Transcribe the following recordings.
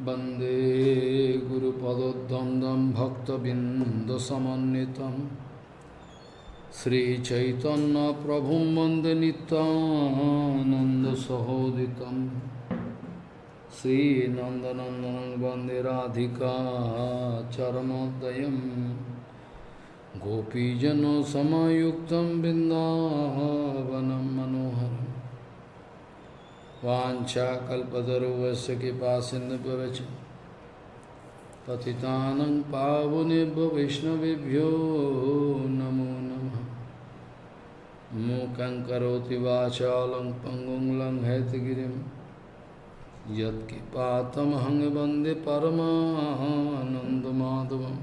वंदे गुरुपदद्वन्द्वं भक्तबिन्दसमन्वितं श्रीचैतन्यप्रभुं वन्दे नित्यानन्दसहोदितं श्रीनन्दनन्दनं वन्दे राधिका चरणोदयं गोपीजनसमायुक्तं बिन्दावनं मनोहरम् वाञ्छाकल्पतरुवस्य कृपासिन्धुभ्यश्च पतितानं पावनेभ्यो वैष्णवेभ्यो नमो नमः। मूकं करोति वाचालं पङ्गुं लङ्घयतिगिरिं यत्कृपातमहं वन्दे परमानन्दमाधवं।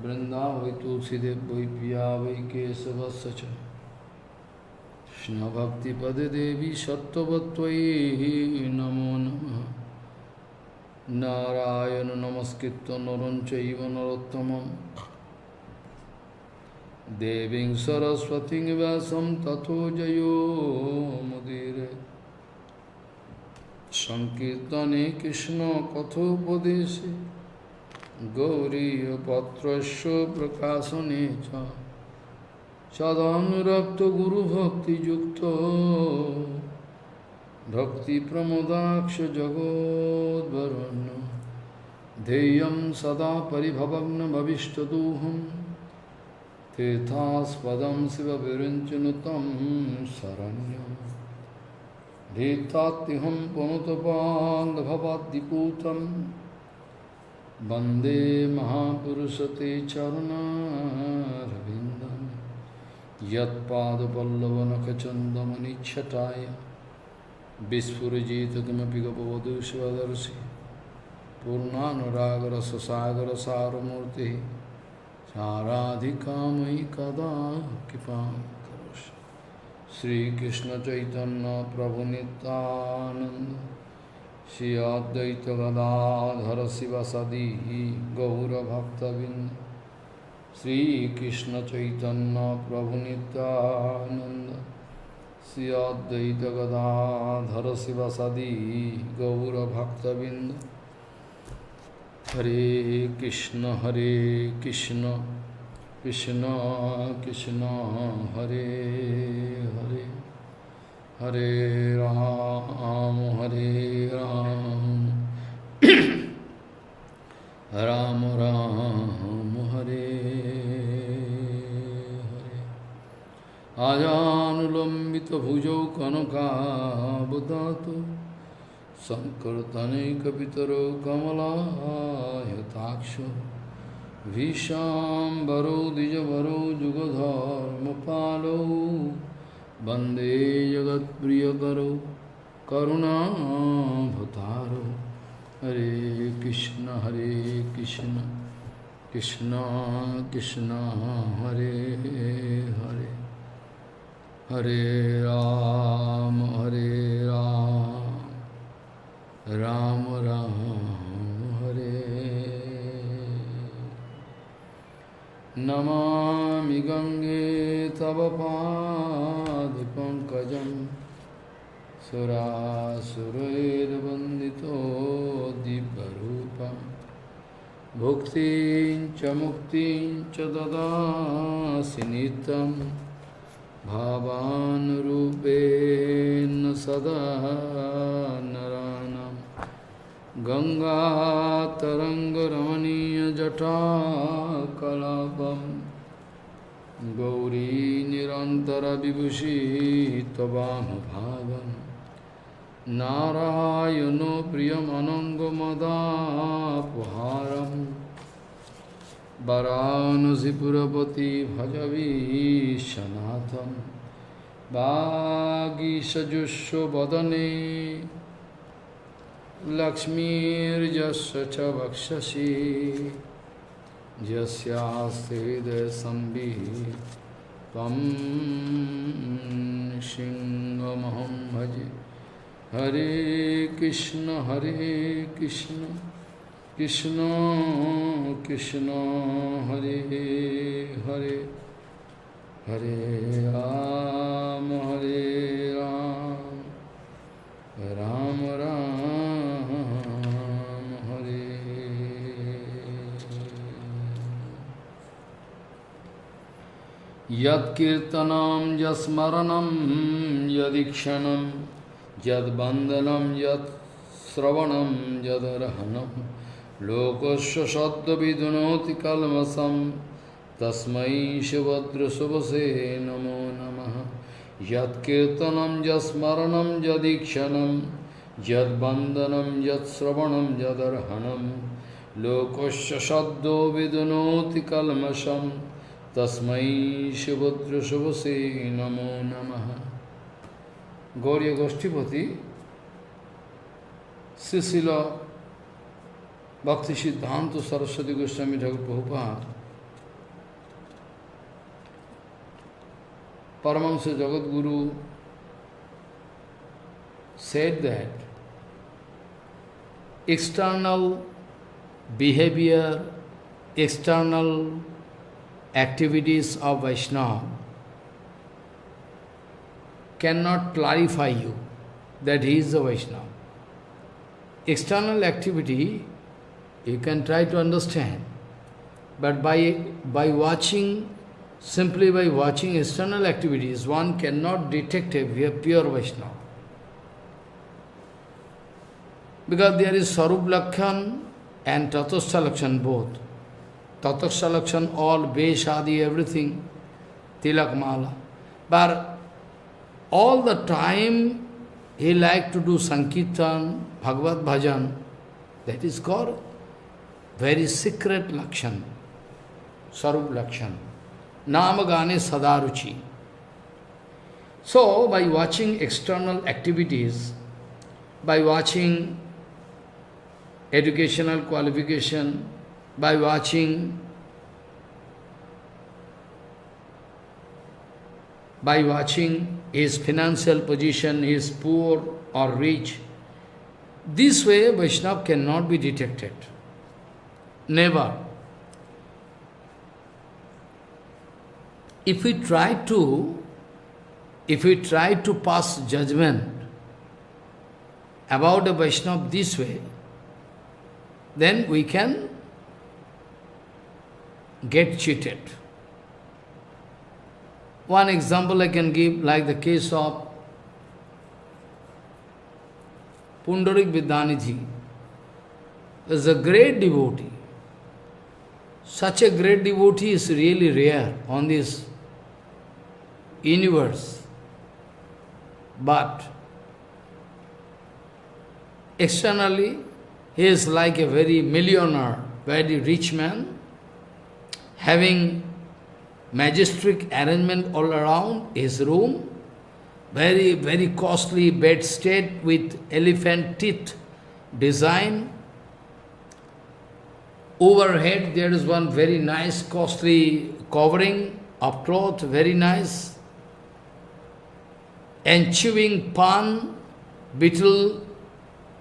वृन्दावै तुलसीदेव वै पिया वै केशवस्य च कृष्ण भक्ति पदे देवी सत्ववत्त्वयि नमो नमः। नारायण नमस्कृत्य नरं चैव नरोत्तमं देवीं सरस्वतीं व्यासं ततो जयो मुदीरये। संकीर्तने कृष्ण कथोपदेशे गौरीपत्रस्य प्रकाशने च सदानुरक्त गुरु भक्ति युक्तो भक्ति प्रमोदाक्ष जगोद्वरुण्य ध्येयं सदा परिभवग्न भविष्टदोहं तीर्थास्पदं शिवविरञ्चनुतं शरण्यं धीर्तात्यहं पुनतपाल्भवाद्दिपूतं वन्दे महापुरुषते चरणारविन्दम् यत्पादपल्लवनखचन्दमनिच्छटाय विस्फुरजित किमपि गपवधू स्वदर्शि पूर्णानुरागरससागरसारमूर्तिः साराधिकामयि कदा कृपां करोषि। श्रीकृष्णचैतन्य प्रभुनितानन्द श्री अद्वैत गदाधर शिवसदि गौरभक्तबिंद श्री कृष्ण चैतन्य प्रभु नित्यानंद श्री अद्वैत गदाधर शिवसदि गौरभक्तबिंद। हरे कृष्ण कृष्ण कृष्ण हरे हरे हरे राम राम राम हरे हरे। आजानुलंबित भुजौ कनकावदातु संकीर्तनैकपितरो कमलायताक्षो भीषाम्बरो द्विजवरो जुगधर्मपालो वन्दे जगत्प्रियकरो करुणाभतारो। हरे कृष्ण कृष्ण कृष्ण हरे हरे हरे राम राम राम हरे। नमामि गंगे तव पादपङ्कजं सुरासुरैर्वन्दितो दिव्यरूपं भुक्तिं च मुक्तिं च ददासि नित्यं भावानुरूपेण सदा नराणां। गङ्गातरङ्गरमणीयजटाकलापं गौरी निरन्तरविभूषी त्वभानुभावम् नारायणो प्रियमनङ्गमदापहारं वरानसीपुरपति भजवीशनाथं वागीषजुष्वदने लक्ष्मीर्यस्य च वक्षसि यस्यास्ते हृदयसंवित् त्वं सिंहमहं भजे। हरे Krishna Krishna Krishna Hare Hare Hare Ram Ram Ram Yat kirtanam jasmaranam yadikshanam yad bandhanam yat sravanam yadarahanam lokasya sadda vidunoti kalmasam tasmai shivadra subhase namo namaha yat kirtanam jasmaranam yadikshanam yad bandhanam yat sravanam yadarahanam lokasya sadda vidunoti kalmasam Tasmai Shivadra Shivase Namo Namaha. Gauriya Goshtipati, Sisila Bhakti Siddhanta Saraswati Goswami Thakur Prabhupada, Paramahamsa Jagadguru said that external behavior, external activities of Vaishnava cannot clarify you that he is a Vaishnava. External activity you can try to understand, but by watching, simply by watching external activities, one cannot detect a pure Vaishnava. Because there is Sarup Lakshan and Tatastha Lakshan both. Tatastha Lakshan, all, Beshadi, everything, Tilak Mala. But all the time he liked to do Sankirtan, Bhagavad Bhajan. That is called very secret Lakshan, Sarup Lakshan. Namagane Sadaruchi. So, by watching external activities, by watching educational qualification, by watching his financial position, he is poor or rich. This way Vaishnava cannot be detected. Never. If we try to pass judgment about a Vaishnava this way, then we can get cheated. One example I can give, like the case of Pundarik Vidyanidhi, is a great devotee. Such a great devotee is really rare on this universe. But externally, he is like a very millionaire, very rich man, having majestic arrangement all around his room, very, very costly bedstead with elephant teeth design. Overhead there is one very nice costly covering of cloth, very nice, and chewing pan, betel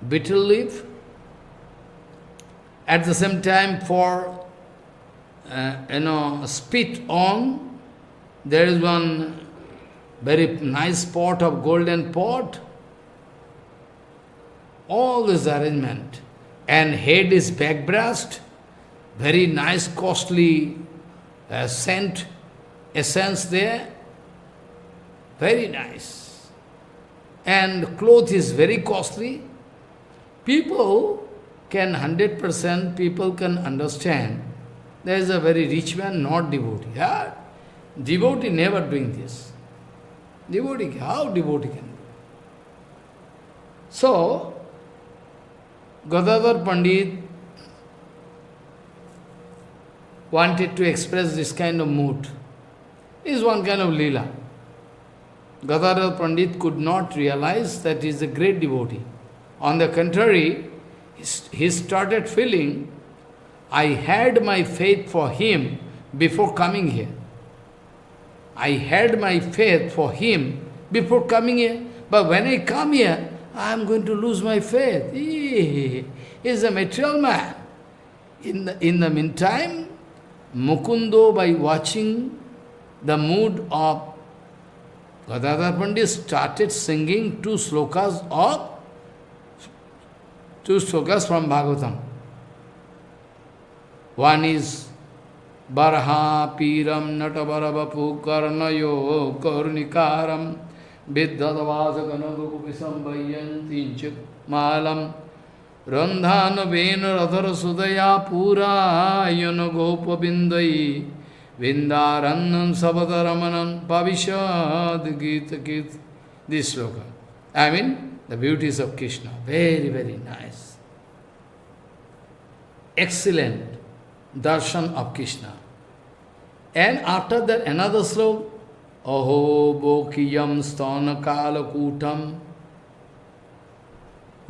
leaf. At the same time, for spit on, there is one very nice pot of golden pot. All this arrangement. And head is backbrushed, very nice costly scent, essence there, very nice. And cloth is very costly. People can 100% people can understand there is a very rich man, not devotee. Yeah? Devotee never doing this. Devotee, how devotee can do? So, Gadadhar Pandit wanted to express this kind of mood. It is one kind of lila. Gadadhar Pandit could not realize that he is a great devotee. On the contrary, he started feeling, I had my faith for him before coming here. I had my faith for him before coming here. But when I come here, I am going to lose my faith. He is a material man. In the meantime, Mukundo, by watching the mood of Gadadhar Pandit, started singing two slokas from Bhagavatam. One is Baraha Piram Natavaravapu Karnayo Karnikaram Viddhadavasakanagakupisambayantinchik Malam Randhana Vena Radhara Sudaya Pura Yanagopa Bindai Vindaranam Sabadaramanam Pavishad Gita Gita. This sloka. I mean, the beauties of Krishna. Very, very nice. Excellent darshan of Krishna. And after that, another sloka. Aho bokiyam stana kala kutam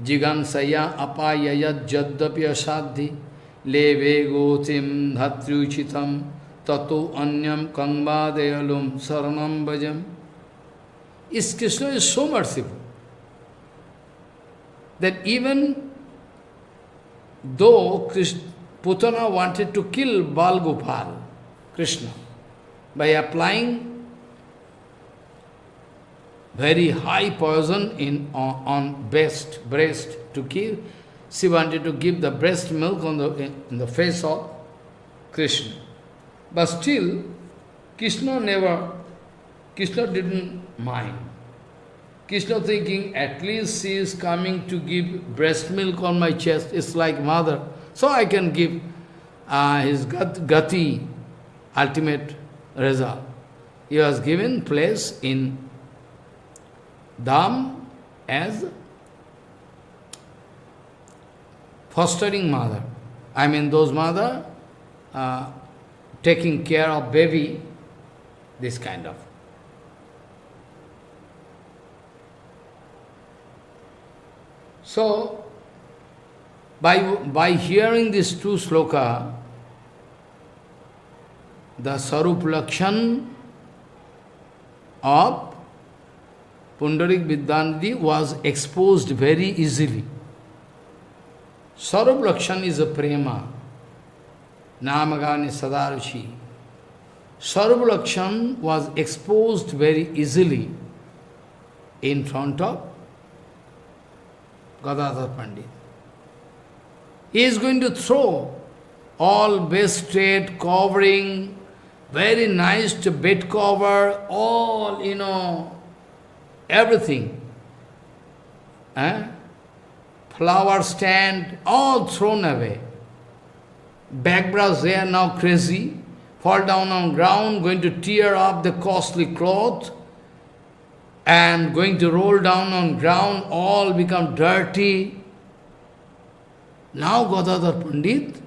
jigansaya apayayat jaddapi asadhi leve gotim dhatryuchitam tato anyam kangvadayalum saranam bhajam. Is Krishna is so merciful that even though Putana wanted to kill Bal Gopal, Krishna, by applying very high poison on breast to give, she wanted to give the breast milk in the face of Krishna. But still, Krishna didn't mind. Krishna thinking, at least she is coming to give breast milk on my chest, it's like mother, so I can give his gati, ultimate result. He was given place in Dham as fostering mother. I mean those mother taking care of baby, this kind of. So, by hearing these two sloka, the Sarup Lakshan of Pundarik Vidyanidhi was exposed very easily. Sarup Lakshan is a prema, Namagani Sadarushi. Sarup Lakshan was exposed very easily in front of Gadadhar Pandit. He is going to throw all best straight covering, very nice bed cover, all, everything. Flower stand, all thrown away. Backbrush there now crazy, fall down on ground, going to tear up the costly cloth, and going to roll down on ground, all become dirty. Now Gadadhar Pandit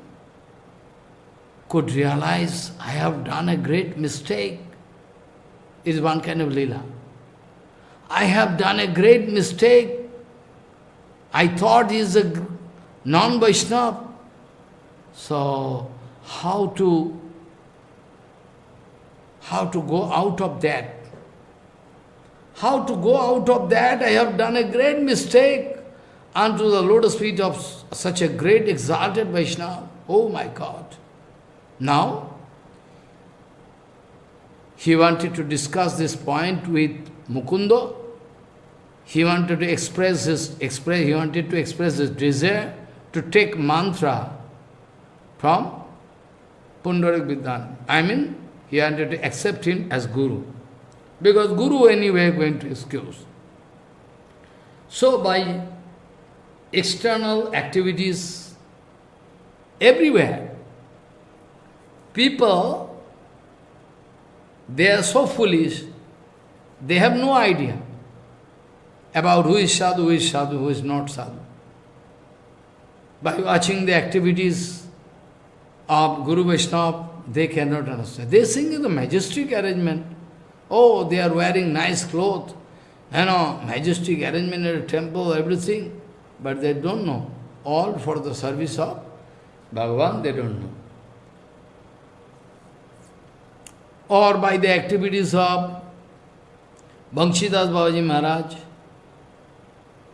could realize, I have done a great mistake. Is one kind of lila. I have done a great mistake. I thought he is a non-Vaishnava. So, how to go out of that? How to go out of that? I have done a great mistake unto the lotus feet of such a great exalted Vaishnava. Oh my God. Now, he wanted to discuss this point with Mukunda. He wanted to express his desire to take mantra from Pundarik Vidyan. I mean, he wanted to accept him as Guru. Because Guru anyway going to excuse. So by external activities, everywhere, people, they are so foolish, they have no idea about who is sadhu, who is not sadhu. By watching the activities of Guru Vaishnava, they cannot understand. They think it's a majestic arrangement. Oh, they are wearing nice clothes, majestic arrangement at a temple, everything. But they don't know. All for the service of Bhagavan, they don't know. Or by the activities of Banshidas Babaji Maharaj,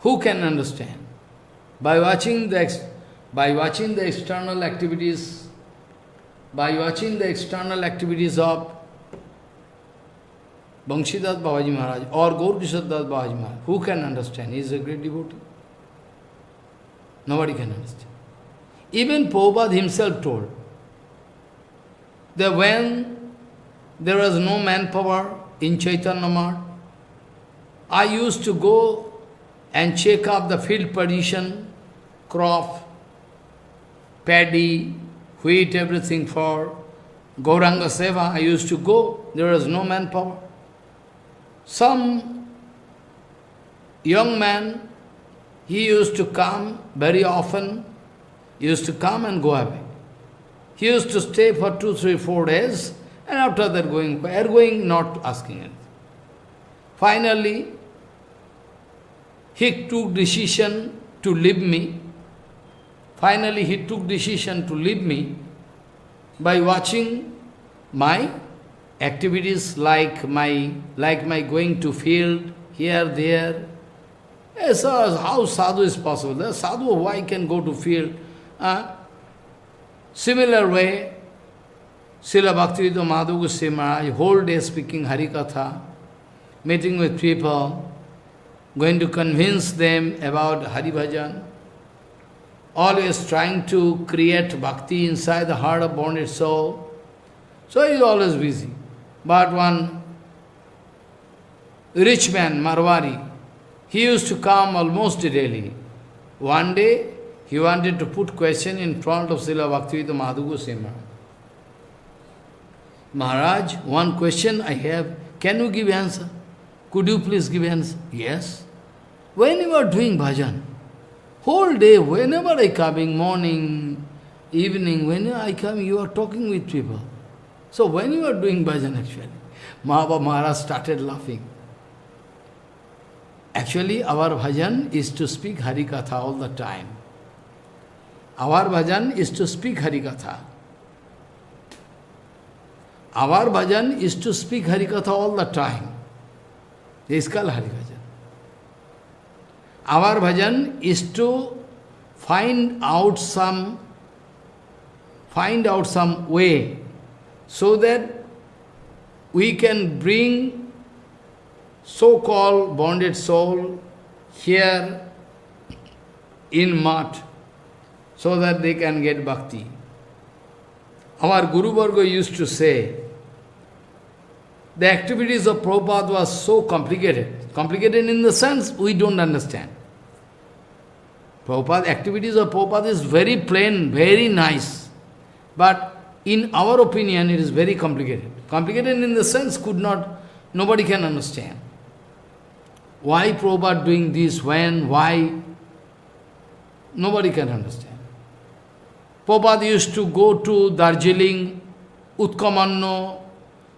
who can understand? By watching the external activities, of Banshidas Babaji Maharaj or Gaur-Kishore Das Babaji Maharaj, who can understand? He is a great devotee. Nobody can understand. Even Prabhupada himself told, that when there was no manpower in Chaitanya Math, I used to go and check up the field position, crop, paddy, wheat, everything for Gauranga Seva. I used to go. There was no manpower. Some young man, he used to come very often, he used to come and go away. He used to stay for 2, 3, 4 days, and after that going, not asking anything. Finally, he took decision to leave me. Finally, he took decision to leave me by watching my activities like my going to field, here, there. Yes, how sadhu is possible? The sadhu, why can go to field? Similar way, Srila Bhaktivedanta Madhav Goswami Maharaj, whole day speaking HariKatha, meeting with people, going to convince them about Hari Bhajan, always trying to create bhakti inside the heart of bonded soul. So he is always busy. But one rich man, Marwari, he used to come almost daily. One day, he wanted to put question in front of Srila Bhaktivedanta Madhav Goswami Maharaj. Maharaj, one question I have, can you give answer? Could you please give answer? Yes. When you are doing bhajan, whole day, whenever I come, in morning, evening, whenever I come, you are talking with people. So when you are doing bhajan actually, Maharaj started laughing. Actually, our bhajan is to speak HariKatha all the time. Our bhajan is to speak HariKatha. Our bhajan is to speak HariKatha all the time. This is called HariBhajan. Our bhajan is to find out some way so that we can bring so-called bonded soul here in Math so that they can get bhakti. Our Guru Varga used to say, the activities of Prabhupada was so complicated. Complicated in the sense we don't understand. Activities of Prabhupada is very plain, very nice. But in our opinion, it is very complicated. Complicated in the sense nobody can understand. Why Prabhupada doing this, when, why? Nobody can understand. Prabhupada used to go to Darjeeling, Utkamanno,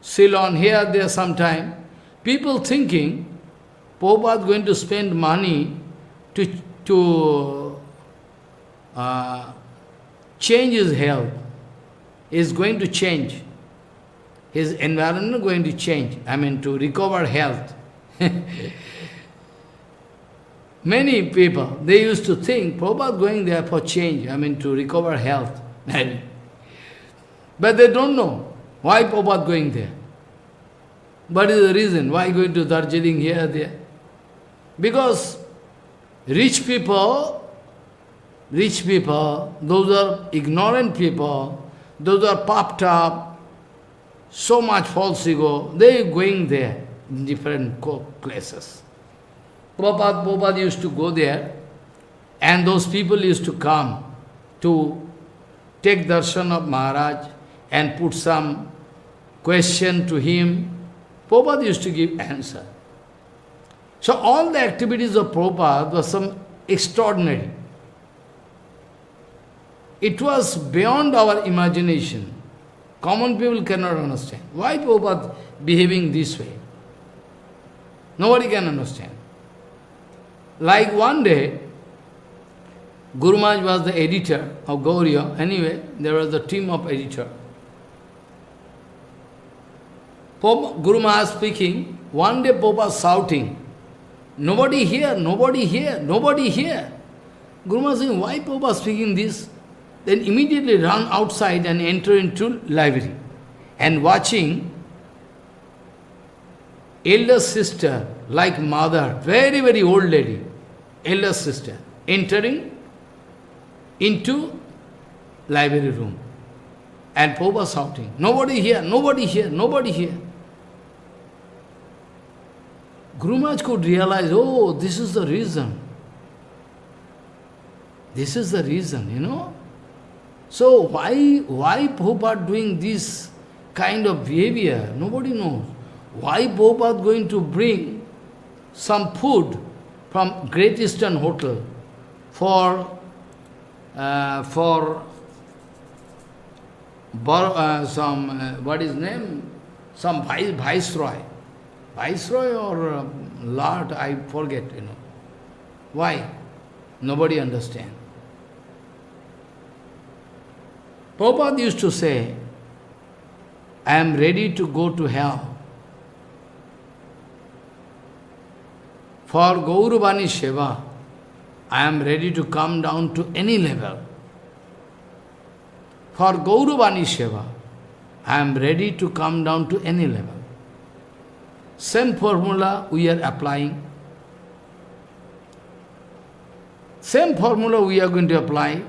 Ceylon, here, there sometime. People thinking Prabhupada going to spend money to change his health. Is going to change. His environment going to change. To recover health. Many people, they used to think Prabhupada going there for change, to recover health. But they don't know why Prabhupada going there. What is the reason? Why going to Darjeeling here, there? Because rich people, those are ignorant people, those are puffed up, so much false ego, they are going there in different places. Prabhupada used to go there, and those people used to come to take darshan of Maharaj and put some question to him. Prabhupada used to give answer. So all the activities of Prabhupada were some extraordinary. It was beyond our imagination. Common people cannot understand. Why Prabhupada behaving this way? Nobody can understand. Like one day, Guru Maharaj was the editor of Gauriya. Anyway, there was a team of editor. Guru Maharaj speaking, one day Prabhupada shouting, nobody here, nobody here, nobody here. Guru Maharaj saying, why Prabhupada speaking this? Then immediately run outside and enter into library. And watching elder sister, like mother, very, very old lady, elder sister, entering into library room. And Prabhupada shouting, nobody here, nobody here, nobody here. Guru Maharaj could realize, oh, this is the reason. This is the reason. So why Prabhupada doing this kind of behavior? Nobody knows. Why Prabhupada going to bring some food from Great Eastern Hotel for what is name? Some viceroy. Viceroy or Lord, I forget, Why? Nobody understands. Prabhupada used to say, I am ready to go to hell for Gauravani Seva. I am ready to come down to any level. For Gauravani Seva, I am ready to come down to any level. Same formula we are applying. Same formula we are going to apply.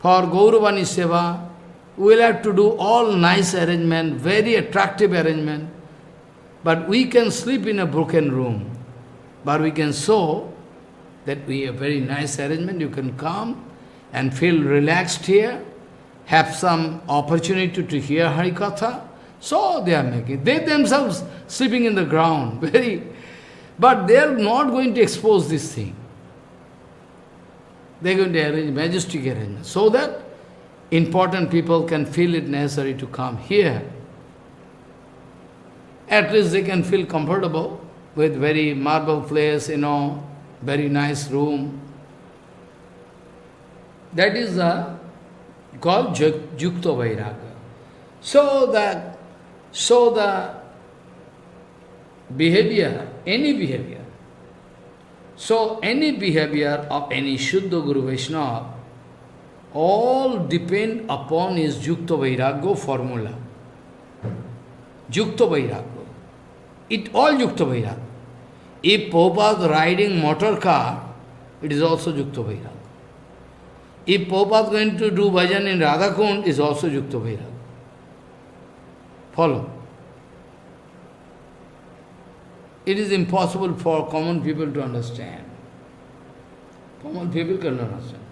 For Gauravani Seva, we will have to do all nice arrangement, very attractive arrangement. But we can sleep in a broken room. But we can show that we have very nice arrangement. You can come and feel relaxed here, have some opportunity to hear HariKatha. So they are making. They themselves sleeping in the ground, but they are not going to expose this thing. They are going to arrange majestic arrangement so that important people can feel it necessary to come here. At least they can feel comfortable with very marble place, very nice room. That is called Yukta Vairagya. So the behavior, any behavior, so any behavior of any Shuddha Guru Vaishnava, all depend upon his Yukta Vairagya formula. Yukta Vairagya. It all Yukta Vairagya. If Prabhupada riding motor car, it is also Yukta Vairagya. If Prabhupada going to do bhajan in Radhakund, it is also Yukta Vairagya. Follow. It is impossible for common people to understand. Common people cannot understand.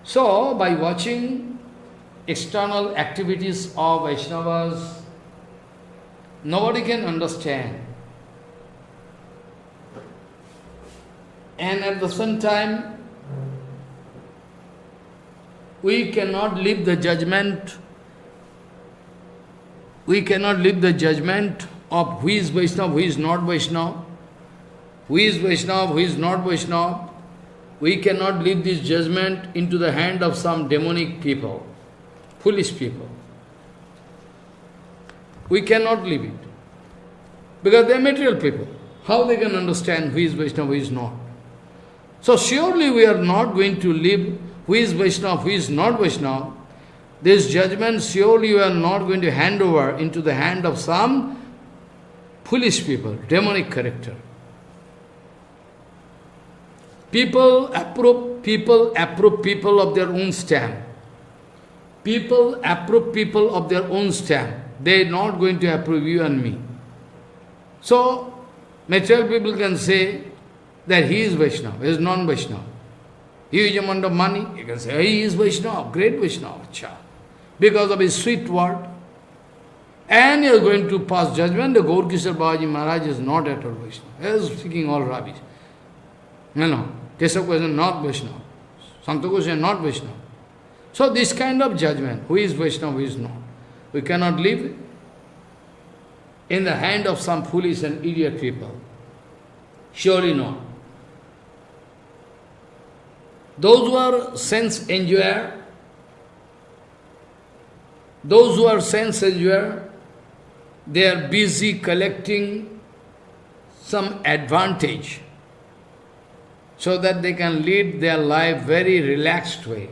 So, by watching external activities of Vaishnavas, nobody can understand. And at the same time, we cannot leave the judgment. We cannot leave the judgment of who is Vaishnava, who is not Vaishnava, who is Vaishnava, who is not Vaishnava. We cannot leave this judgment into the hand of some demonic people, foolish people. We cannot leave it. Because they are material people. How they can understand who is Vaishnava, who is not? So surely we are not going to leave who is Vaishnava, who is not Vaishnava. This judgment surely we are not going to hand over into the hand of some foolish people, demonic character. People approve people of their own stamp. People approve people of their own stamp. They are not going to approve you and me. So, material people can say that he is Vaishnava, he is non-Vaishnava. Huge amount of money, you can say, he is Vaishnava, great Vaishnava, because of his sweet word. And you are going to pass judgment, the Gaur Kishore Babaji Maharaj is not at all Vaishnava. He is speaking all rubbish. Keshav Goswami is not Vaishnava. Santa Goswami is not Vaishnava. So this kind of judgment, who is Vaishnava, who is not, we cannot leave in the hand of some foolish and idiot people. Surely not. Those who are sense enjoyer, they are busy collecting some advantage so that they can lead their life very relaxed way.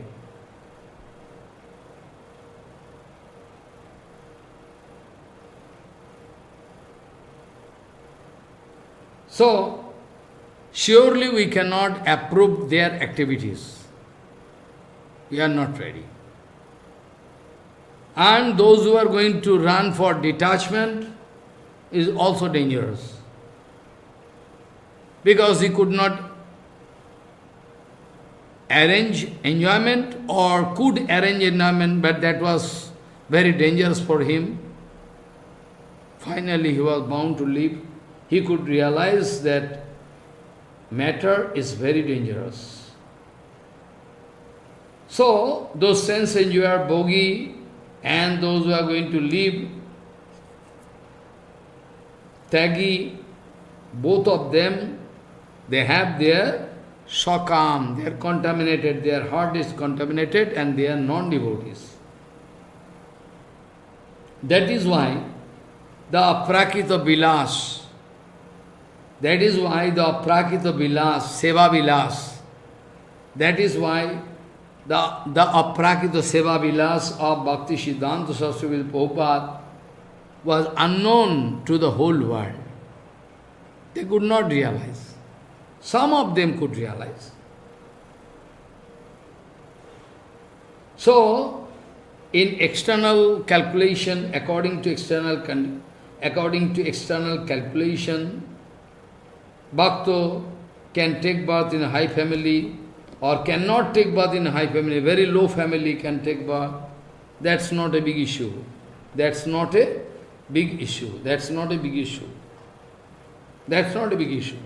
So, surely we cannot approve their activities. We are not ready. And those who are going to run for detachment is also dangerous. Because he could not arrange enjoyment or could arrange enjoyment, but that was very dangerous for him. Finally, he was bound to leave. He could realize that matter is very dangerous. So, those sense enjoyer, bogi, and those who are going to live, tagi, both of them, they have their shakam, they are contaminated, their heart is contaminated and they are non-devotees. That is why the aprakita bilas, that is why the aprakita bilas, seva bilas, that is why the aprakita seva bilas of Bhakti Siddhanta Saraswati Prabhupada was unknown to the whole world. They could not realize. Some of them could realize. So, in external calculation, according to external calculation, Bhakta can take birth in a high family or cannot take birth in a high family, very low family can take birth. That's not a big issue. That's not a big issue. That's not a big issue. That's not a big issue.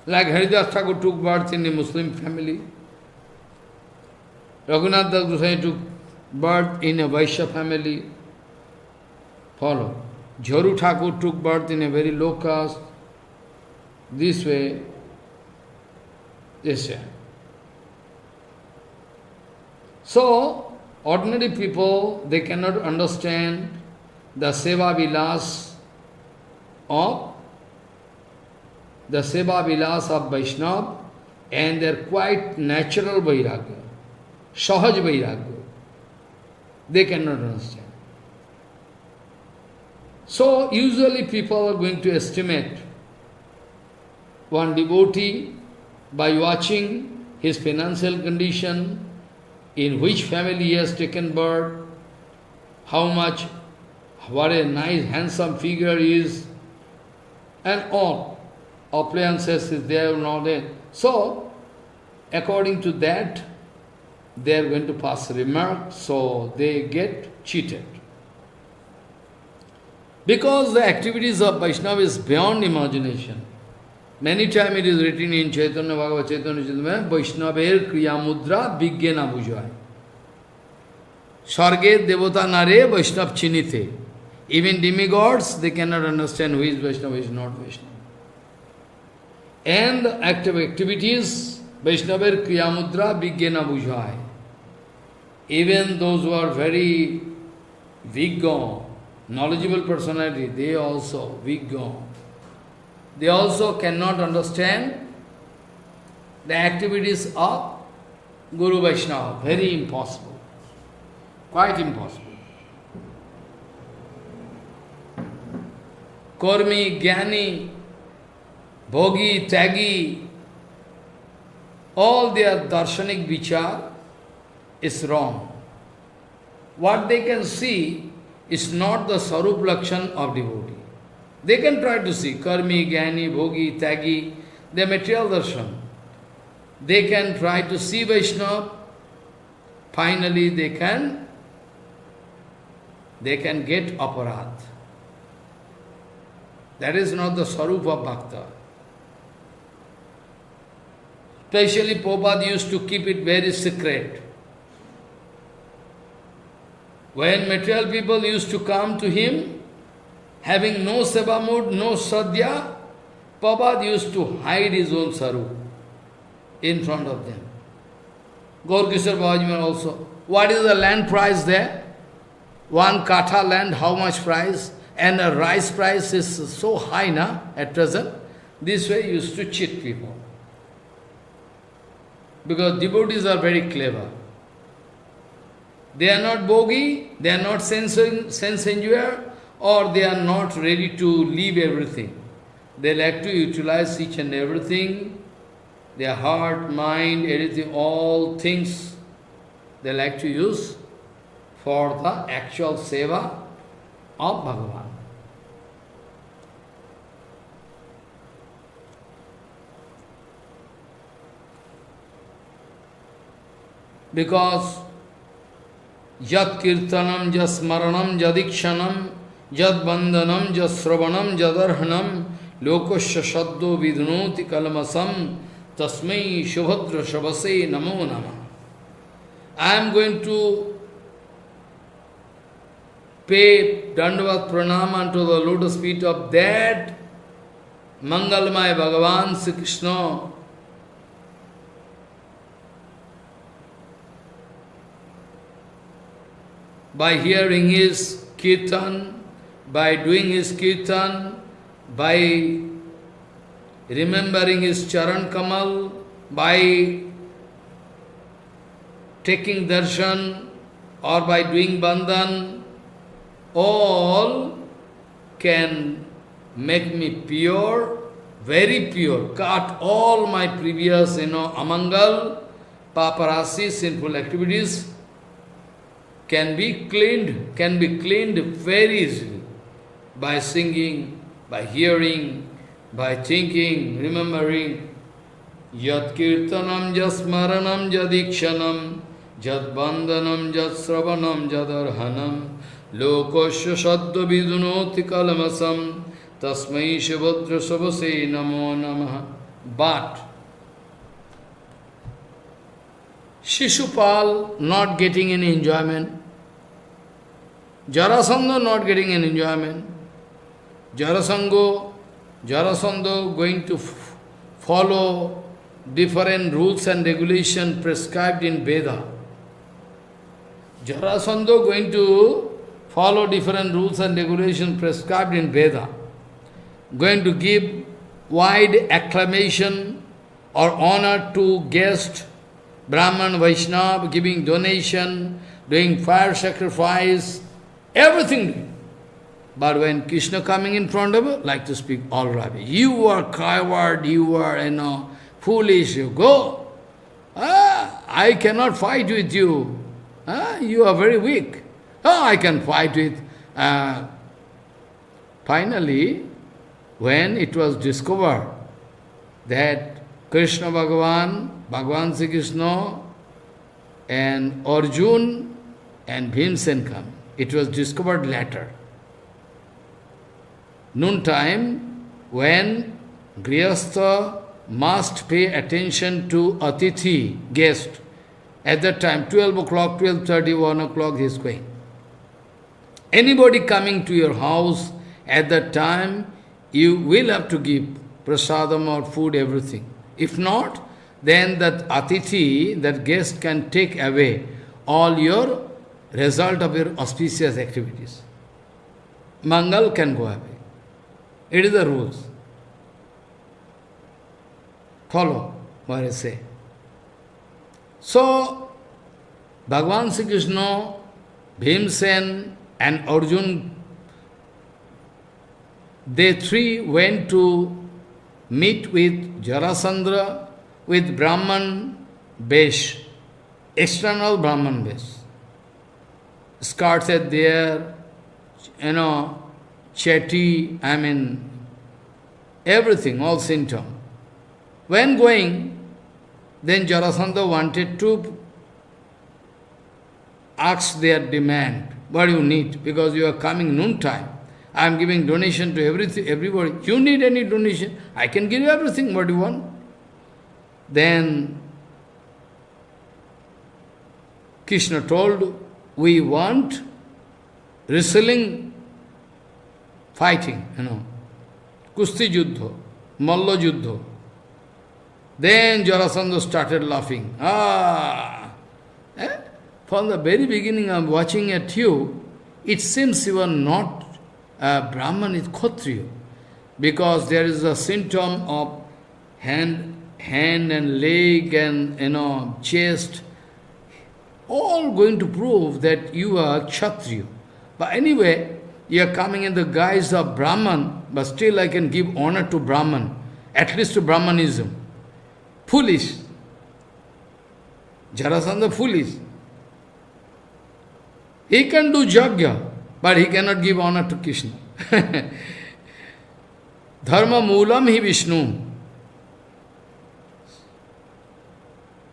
Like Haridas Thakur took birth in a Muslim family. Raghunath Das Goswami took birth in a Vaishya family. Follow. Jharu Thakur took birth in a very low caste. This way, this way. So, ordinary people, they cannot understand the seva vilas of Vaishnava and their quite natural vairagya, sahaj vairagya. They cannot understand. So, usually people are going to estimate one devotee by watching his financial condition, in which family he has taken birth, how much, what a nice, handsome figure is, and all. Appliances is there or not there. So, according to that, they are going to pass remark, so they get cheated. Because the activities of Vaishnava is beyond imagination. Many times it is written in Chaitanya Bhagavad Chaitanya Chaitanya, Vaishnaver kriya mudra vigyena bujay. Sarge devata nare Vaishnav chinite. Even demigods, they cannot understand who is Vaishnava, who is not Vaishnava. And the active activities, Vaishnaver kriya mudra vigyena bujay. Even those who are very viggo, knowledgeable personality, they also viggo. They also cannot understand the activities of Guru Vaishnava. Very impossible. Quite impossible. Kormi, Jnani, Bhogi, Tyagi, all their darshanik vichar is wrong. What they can see is not the Sarup Lakshan of devotee. They can try to see Karmi, Jnani, Bhogi, Tyagi, their material darshan. They can try to see Vaishnava. Finally, they can get aparadh. That is not the Sarup of Bhakta. Especially Prabhupada used to keep it very secret. When material people used to come to him, having no seva mood, no sadhya, Prabhupada used to hide his own sarup in front of them. Gaurkishore Babaji also. What is the land price there? One katha land, how much price? And the rice price is so high now, at present. This way he used to cheat people. Because devotees are very clever. They are not bogi, they are not sense enjoyer, or they are not ready to leave everything. They like to utilize each and everything, their heart, mind, everything, all things they like to use for the actual seva of Bhagavan. Because yat kirtanam, jat smaranam, jadikshanam, jat bandhanam, jat sravanam, jadarhanam, lokasya shaddo vidnoti kalmasam, tasmai shubhadra shabase namo namah. I am going to pay Dandavat pranam unto the lotus feet of that Mangalmaya Bhagavan Sri Krishna. By hearing his kirtan, by doing his kirtan, by remembering his charan kamal, by taking darshan or by doing bandhan, all can make me pure, very pure, cut all my previous, amangal, paparasi, sinful activities, can be cleaned very easily by singing, by hearing, by thinking, remembering. Yat kirtanam, jat smaranam, jadikshanam, jat bandhanam, jat sravanam, jadarhanam, lokasya shadda vidunoti kalmasam, tasmai shivadra sabase namo namaha. But Shishupal not getting any enjoyment, Jarasandha not getting any enjoyment, Jarasandha going to follow different rules and regulations prescribed in Veda. Jarasandha going to follow different rules and regulations prescribed in Veda, going to give wide acclamation or honor to guest, Brahman, Vaishnava, giving donation, doing fire sacrifice, everything. But when Krishna coming in front of her, like to speak all rubbish. You are coward, you are, foolish, you go. I cannot fight with you. You are very weak. I can fight with. Finally, when it was discovered that Krishna Bhagavan Sri Krishna and Arjun and Bhimsen come, it was discovered later. Noontime, when Grihastha must pay attention to Atithi, guest, at that time, 12 o'clock, 12:30, 1 o'clock, he is going. Anybody coming to your house, at that time, you will have to give prasadam or food, everything. If not, then that Atithi, that guest can take away all your result of your auspicious activities. Mangal can go away. It is the rules. Follow what I say. So, Bhagavan Sri Krishna, Bhimsen and Arjun, they three went to meet with Jarasandha, with Brahman Besh, external Brahman Besh. Skirts are there, chatty, everything, all symptom. When going, then Jarasandha wanted to ask their demand. What do you need? Because you are coming noontime. I am giving donation to everybody. You need any donation? I can give you everything. What do you want? Then Krishna told, we want wrestling, fighting, Kusti Juddho, Malla Juddho. Then Jarasandha started laughing. From the very beginning I am watching at you, it seems you are not Brahman, is Kshatriya. Because there is a symptom of hand and leg and chest, all going to prove that you are Kshatriya. But anyway, you are coming in the guise of Brahman, but still I can give honor to Brahman, at least to Brahmanism. Foolish. Jarasandha foolish. He can do yajna, but he cannot give honor to Krishna. Dharma moolam hi Vishnu.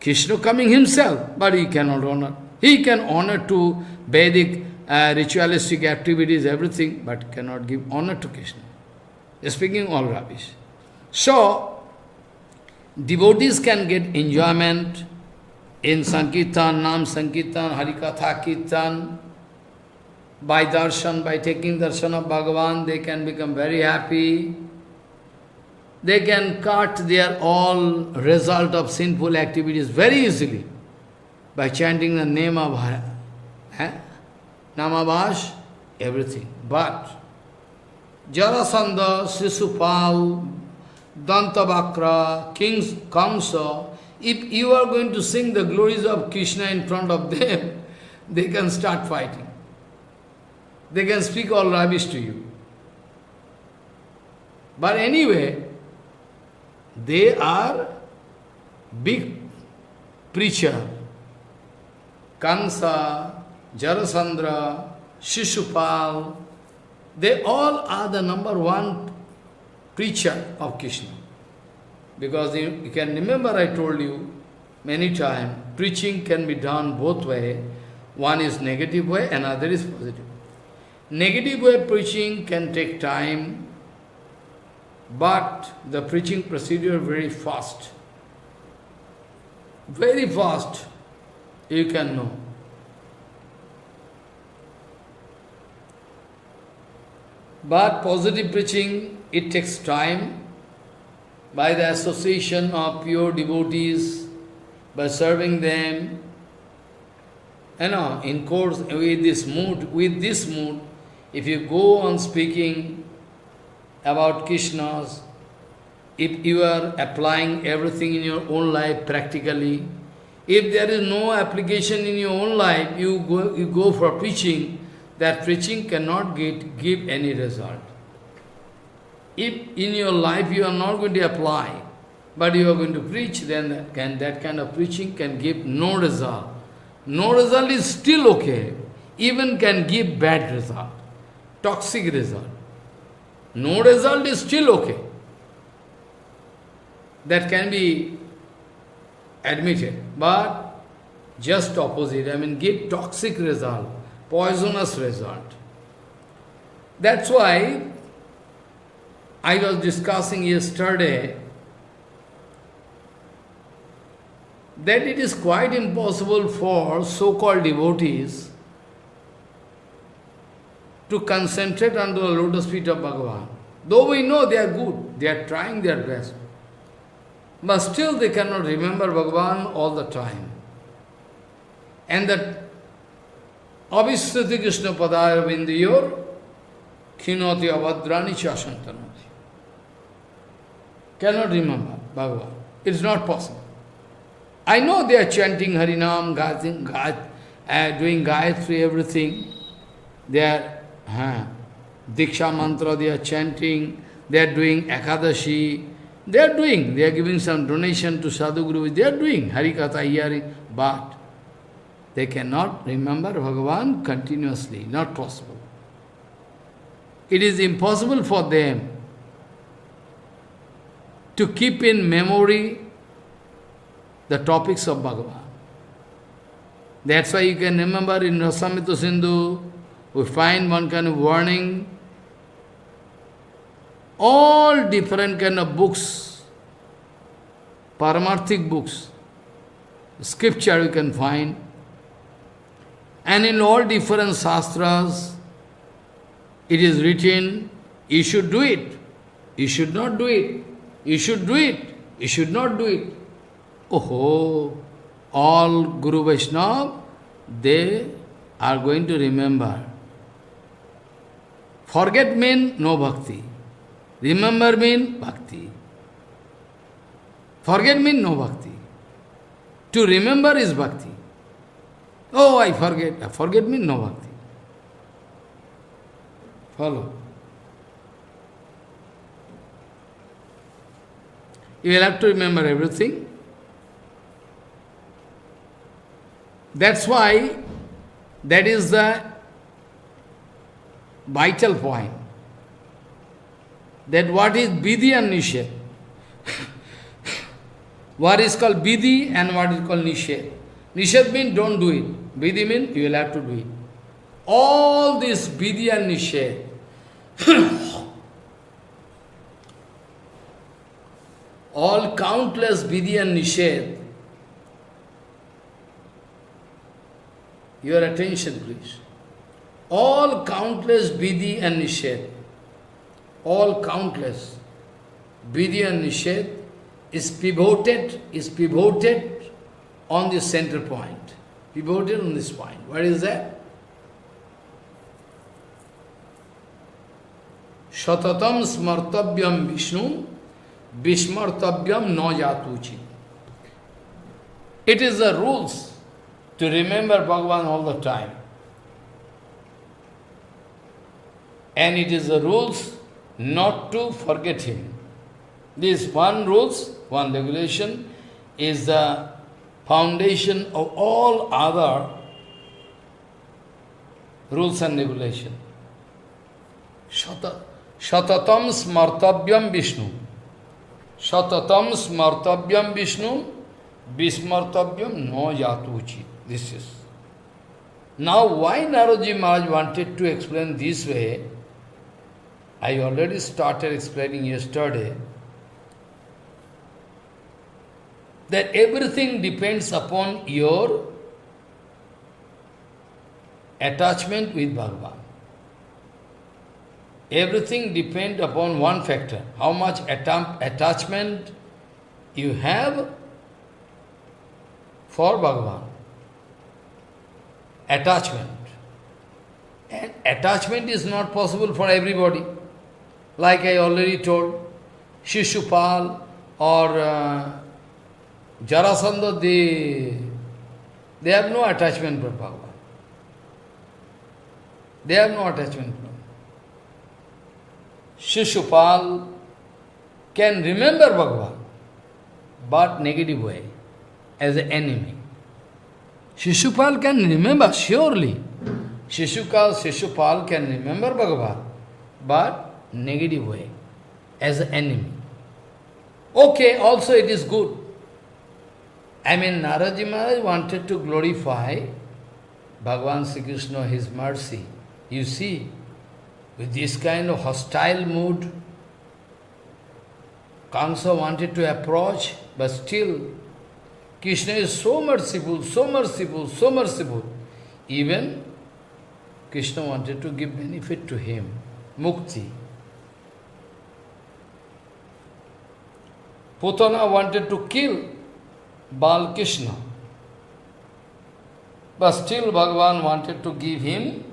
Krishna coming himself, but he cannot honor. He can honor to Vedic ritualistic activities, everything, but cannot give honor to Krishna. Speaking all rubbish. So, devotees can get enjoyment in Sankirtan, Nam Sankirtan, Harikatha Kirtan, by darshan, by taking darshan of Bhagavan, they can become very happy. They can cut their all result of sinful activities very easily by chanting the name of Namavash, everything. But Jarasandha, Sisupal, Dantavakra, Kings, Kamsa, if you are going to sing the glories of Krishna in front of them, they can start fighting. They can speak all rubbish to you. But anyway, they are big preacher. Kansa, Jarasandra, Shishupal, they all are the number one preacher of Krishna. Because you can remember I told you many times, preaching can be done both ways. One is negative way, another is positive. Negative way preaching can take time, but the preaching procedure very fast. Very fast, you can know. But positive preaching, it takes time by the association of pure devotees, by serving them, in course with this mood, if you go on speaking about Krishna's, if you are applying everything in your own life practically, if there is no application in your own life, you go for preaching, that preaching cannot give any result. If in your life you are not going to apply, but you are going to preach, then that kind of preaching can give no result. No result is still okay, even can give bad result, toxic result. No result is still okay. That can be admitted, but just opposite, give toxic result, poisonous result. That's why I was discussing yesterday that it is quite impossible for so-called devotees to concentrate under the lotus feet of Bhagavan. Though we know they are good, they are trying their best, but still they cannot remember Bhagavan all the time. And that Abhishriti Krishna Padaya Vindiyor Khinoti Avadrani Chasantanati. Cannot remember Bhagavan. It's not possible. I know they are chanting Harinam, doing Gayatri, everything. They are Diksha mantra, they are chanting, they are doing Ekadashi, they are giving some donation to Sadhu Guru, they are doing HariKatha hearing, but they cannot remember Bhagavan continuously, not possible. It is impossible for them to keep in memory the topics of Bhagavan. That's why you can remember in Rasamrita Sindhu, we find one kind of warning. All different kind of books, paramarthik books, scripture you can find. And in all different shastras, it is written, you should do it, you should not do it, you should do it, you should not do it. Oh, all Guru Vaishnava, they are going to remember. Forget means no bhakti. Remember means bhakti. Forget means no bhakti. To remember is bhakti. Oh, I forget. Forget means no bhakti. Follow. You will have to remember everything. That's why That is the vital point. That what is Vidhi and Nisheth. What is called Vidhi and what is called Nisheth. Nisheth means don't do it. Vidhi means you will have to do it. All this Vidhi and Nisheth, all countless Vidhi and Nisheth, your attention please. All countless Vidhi and Nisheth, all countless Vidhi and Nisheth is pivoted on the center point. Pivoted on this point. What is that? Shatatam smartavyam Vishnu, Vishmartavyam no yatuchi. It is the rules to remember Bhagavan all the time. And it is the rules not to forget him. This one rules, one regulation is the foundation of all other rules and regulation. Shatatam smartavyam Vishnu. Shatatam smartavyam Vishnu, Vismartavyam no yatuchi. This is. Now why Naraji Maharaj wanted to explain this way, I already started explaining yesterday, that everything depends upon your attachment with Bhagavan. Everything depends upon one factor, how much attachment you have for Bhagavan. Attachment. And attachment is not possible for everybody. Like I already told, Shishupal or Jarasandha, they have no attachment for Bhagavan. They have no attachment for Bhagavan. Shishupal can remember Bhagavan, but negative way, as an enemy. Shishupal can remember, surely. Shishupal can remember Bhagavan, but negative way, as an enemy. Okay, also it is good. I mean, Naraji Maharaj wanted to glorify Bhagavan Sri Krishna, his mercy. You see, with this kind of hostile mood, Kamsa wanted to approach, but still, Krishna is so merciful, so merciful, so merciful. Even Krishna wanted to give benefit to him, mukti. Putana wanted to kill Bal Krishna, but still Bhagavan wanted to give him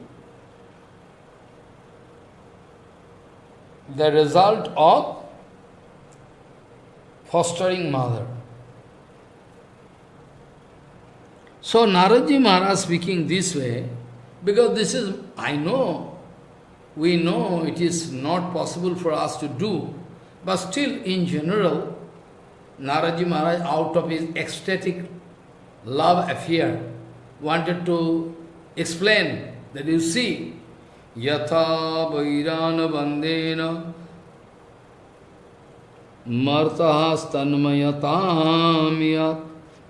the result of fostering mother. So Naraji Maharaj speaking this way, because this is, we know it is not possible for us to do, but still in general, Naraji Maharaj out of his ecstatic love affair wanted to explain that you see, Yatha Vairana Bandena Martahas Tanmayatam Yat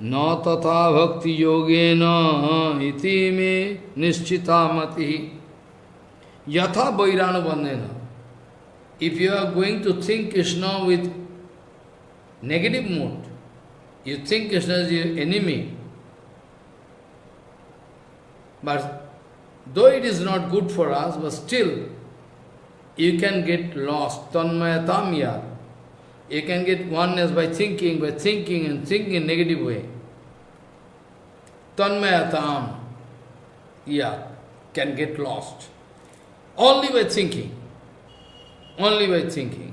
Na Tatha Bhakti Yogena Iti Me Nishchitamati. Yatha Vairana Bandena. If you are going to think Krishna with negative mood, you think Krishna is your enemy, but though it is not good for us, but still, you can get lost. Tanmayatamya. You can get oneness by thinking and thinking in negative way. Tanmayatam. Yeah, can get lost. Only by thinking. Only by thinking.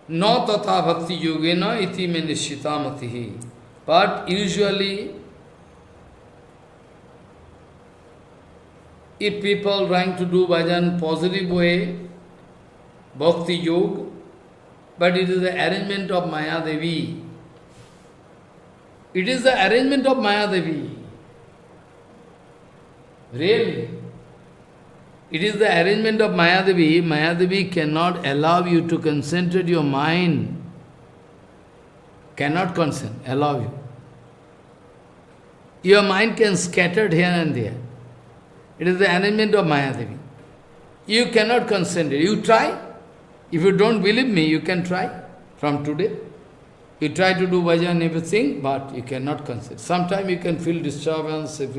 No tatha bhakti yogena iti me nishitamatihi. But usually, if people trying to do bhajan positive way, bhakti yoga, but it is the arrangement of Maya Devi. It is the arrangement of Maya Devi. Really. It is the arrangement of Mayadevi. Mayadevi cannot allow you to concentrate your mind. Cannot allow you. Your mind can scatter here and there. It is the arrangement of Mayadevi. You cannot concentrate. You try. If you don't believe me, you can try from today. You try to do bhajan, everything, but you cannot concentrate. Sometimes you can feel disturbance. It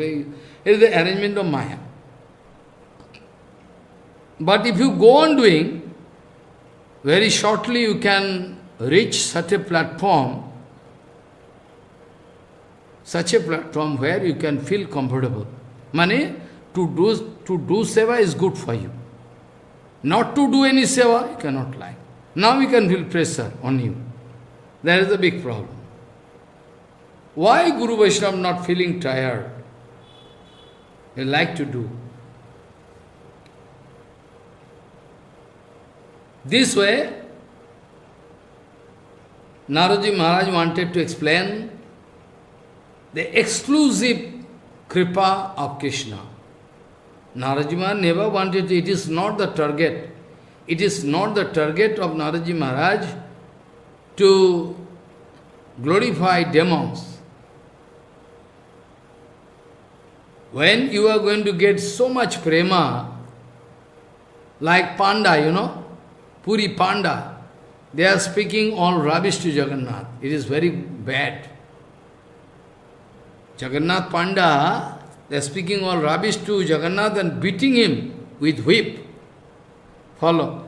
is the arrangement of Maya. But if you go on doing, very shortly you can reach such a platform where you can feel comfortable. Mane, to do seva is good for you. Not to do any seva, you cannot like. Now you can feel pressure on you. That is a big problem. Why Guru Vaishnava not feeling tired? They like to do. This way, Naraji Maharaj wanted to explain the exclusive kripa of Krishna. Naraji Maharaj never wanted it is not the target. It is not the target of Naraji Maharaj to glorify demons. When you are going to get so much prema, like Panda, Puri Panda, they are speaking all rubbish to Jagannath. It is very bad. Jagannath Panda, they are speaking all rubbish to Jagannath and beating him with whip. Follow.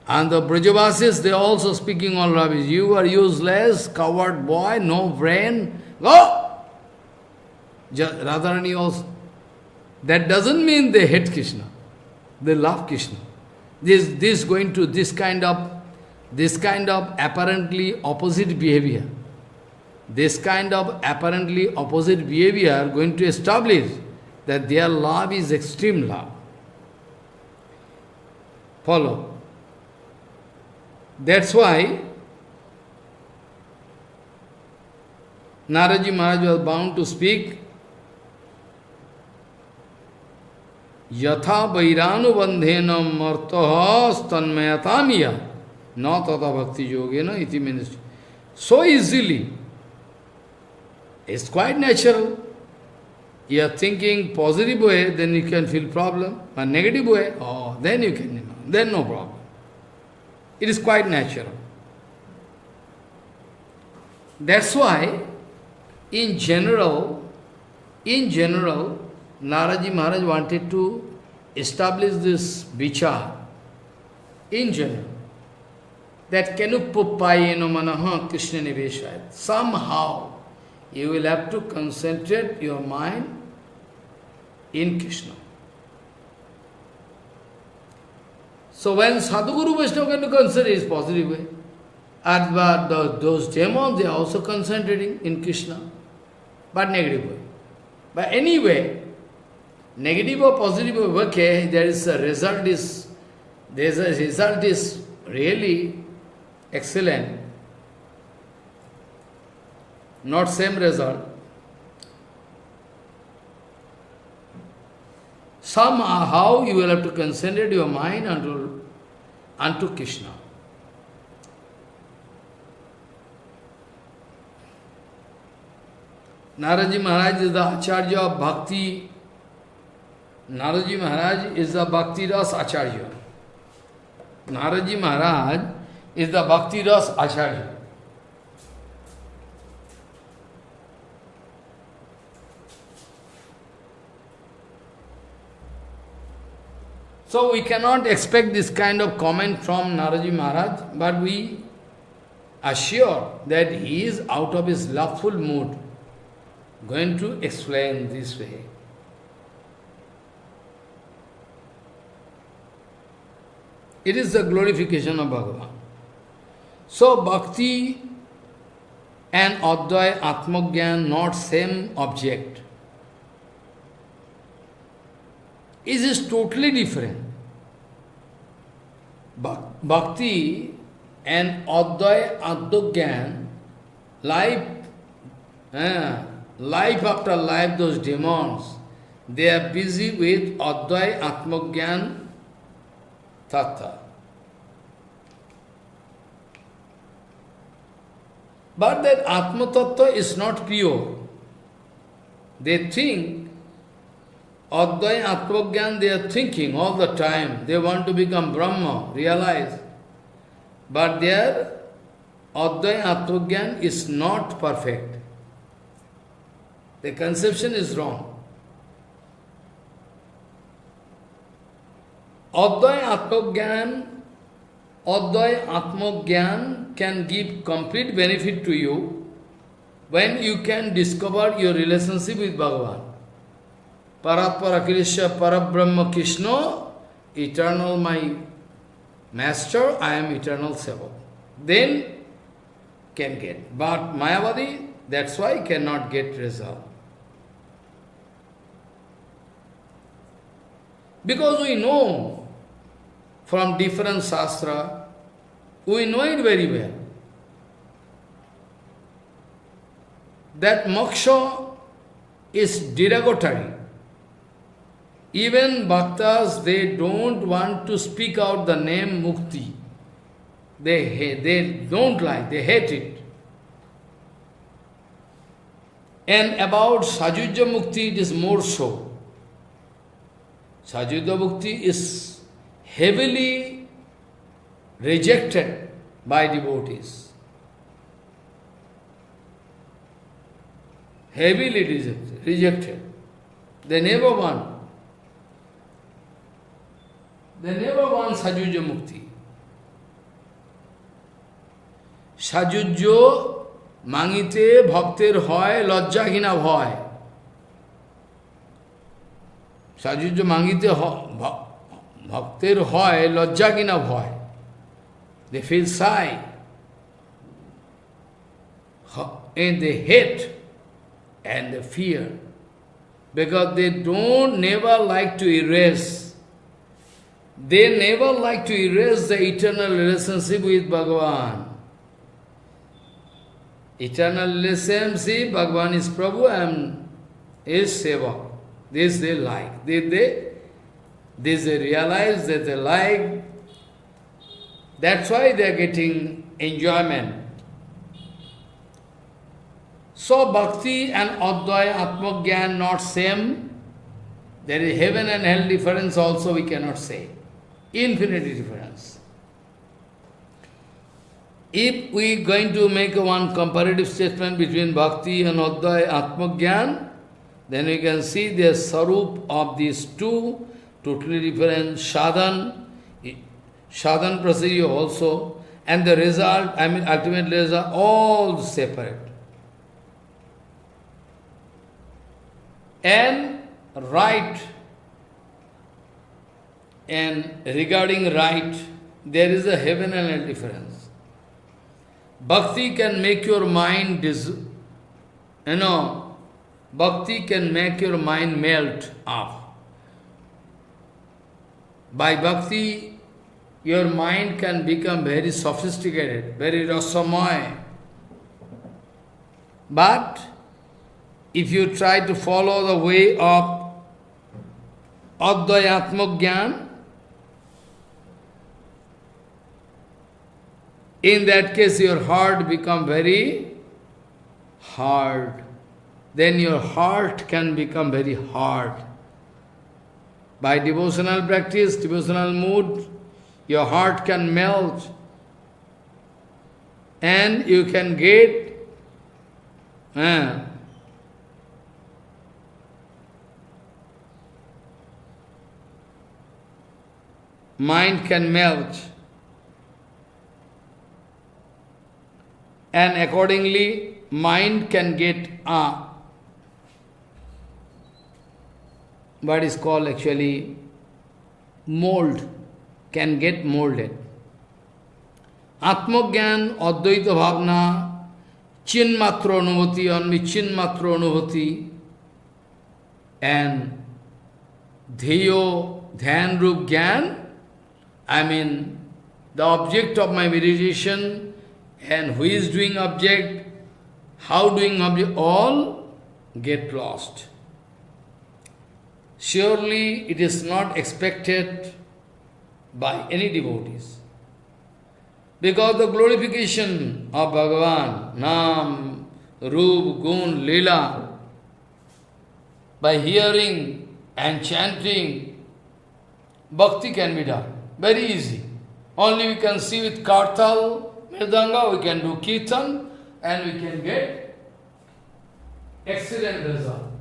And the Brajavasis, they are also speaking all rubbish. You are useless, coward boy, no brain. Go! Radharani also. That doesn't mean they hate Krishna. They love Krishna. This kind of apparently opposite behavior. This kind of apparently opposite behavior going to establish that their love is extreme love. Follow. That's why Naraji Maharaj was bound to speak Yatha Vairanu Bandhenam Martaha Stanmayatamiya Na Tata Bhakti Yogena iti means so easily. It's quite natural. You are thinking positive way, then you can feel problem. But negative way, then you can, then no problem. It is quite natural. That's why, in general, Naraji Maharaj wanted to establish this vichar, in general, that Kenupupayeno manaha Krishna niveshayat. Somehow, you will have to concentrate your mind in Krishna. So when Sadhguru Vaishnava can concentrate is positive way. And those demons, they are also concentrating in Krishna, but negative way. But anyway, negative or positive way, okay, the result is really excellent. Not same result. Somehow you will have to concentrate your mind unto Krishna. Naraji Maharaj is the Acharya of Bhakti. Naraji Maharaj is the Bhakti Ras Acharya. Naraji Maharaj is the Bhakti Ras Acharya. So we cannot expect this kind of comment from Naraji Maharaj, but we are sure that he is out of his loveful mood, going to explain this way. It is the glorification of Bhagavan. So Bhakti and Advaya Atmagyan, not same object. It is totally different. Bhakti and Advaya Atmagyan, life after life, those demons, they are busy with Advai Atmagyan Tattva. But that Atma Tattva is not pure. They think, Advai Atmagyan, they are thinking all the time. They want to become Brahma, realize. But their Advai Atmagyan is not perfect. The conception is wrong. Advai Atmagyan can give complete benefit to you when you can discover your relationship with Bhagavan. Paratpara Krishna Parabrahma Krishna, eternal my master, I am eternal Sevak. Then can get. But Mayavadi, that's why cannot get result. Because we know from different shastra, we know it very well, that moksha is derogatory. Even bhaktas, they don't want to speak out the name mukti. They don't like, they hate it. And about Sajujya Mukti, it is more so. Sajujya Mukti is heavily rejected by devotees. Heavily rejected. They never want. They never want Sajujya Mukti. Sajujya mangite bhaktir hoy lajjahina bhoy. Sajujya mangite bhaktir hoy lajjahina bhoy. They feel shy. And they hate and they fear. Because they never like to erase. They never like to erase the eternal relationship with Bhagavan. Eternal relationship, Bhagavan is Prabhu and is Seva. This they like. This they realize that they like. That's why they are getting enjoyment. So Bhakti and Advai Atmagyan not same. There is heaven and hell difference also we cannot say. Infinity difference. If we are going to make one comparative statement between Bhakti and Advai Atmagyan, then we can see the sarup of these two totally different sadhan procedure also, and the result, ultimate result, all separate. And right, and regarding right, there is a heaven and hell difference. Bhakti can make your mind, Bhakti can make your mind melt up. By Bhakti, your mind can become very sophisticated, very rasamaya. But if you try to follow the way of Advai Atmagyan, in that case your heart become very hard. Then your heart can become very hard. By devotional practice, devotional mood, your heart can melt and you can get mind can melt. And accordingly, mind can get what is called actually mold, can get molded. Atmagyan, Advaita Bhavna, Chinmatra Anubhati, only Chinmatra Anubhati, and Dheyo, Dhyan Rup Gyan, the object of my meditation, and who is doing object, how doing object, all get lost. surely it is not expected by any devotees. Because the glorification of Bhagavan, Nam, Rup, Gun, Lila, by hearing and chanting, bhakti can be done. Very easy. Only we can see with kartal, mridanga, we can do kirtan, and we can get excellent result.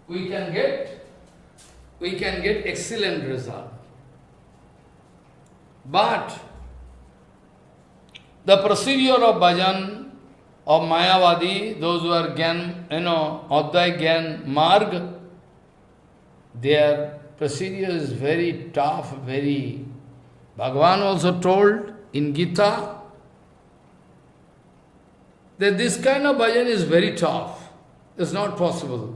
We can get excellent result. But the procedure of bhajan of Mayavadi, those who are Gyan, Advai Gyan Marg, their procedure is very tough, very... Bhagavan also told in Gita that this kind of bhajan is very tough. It's not possible.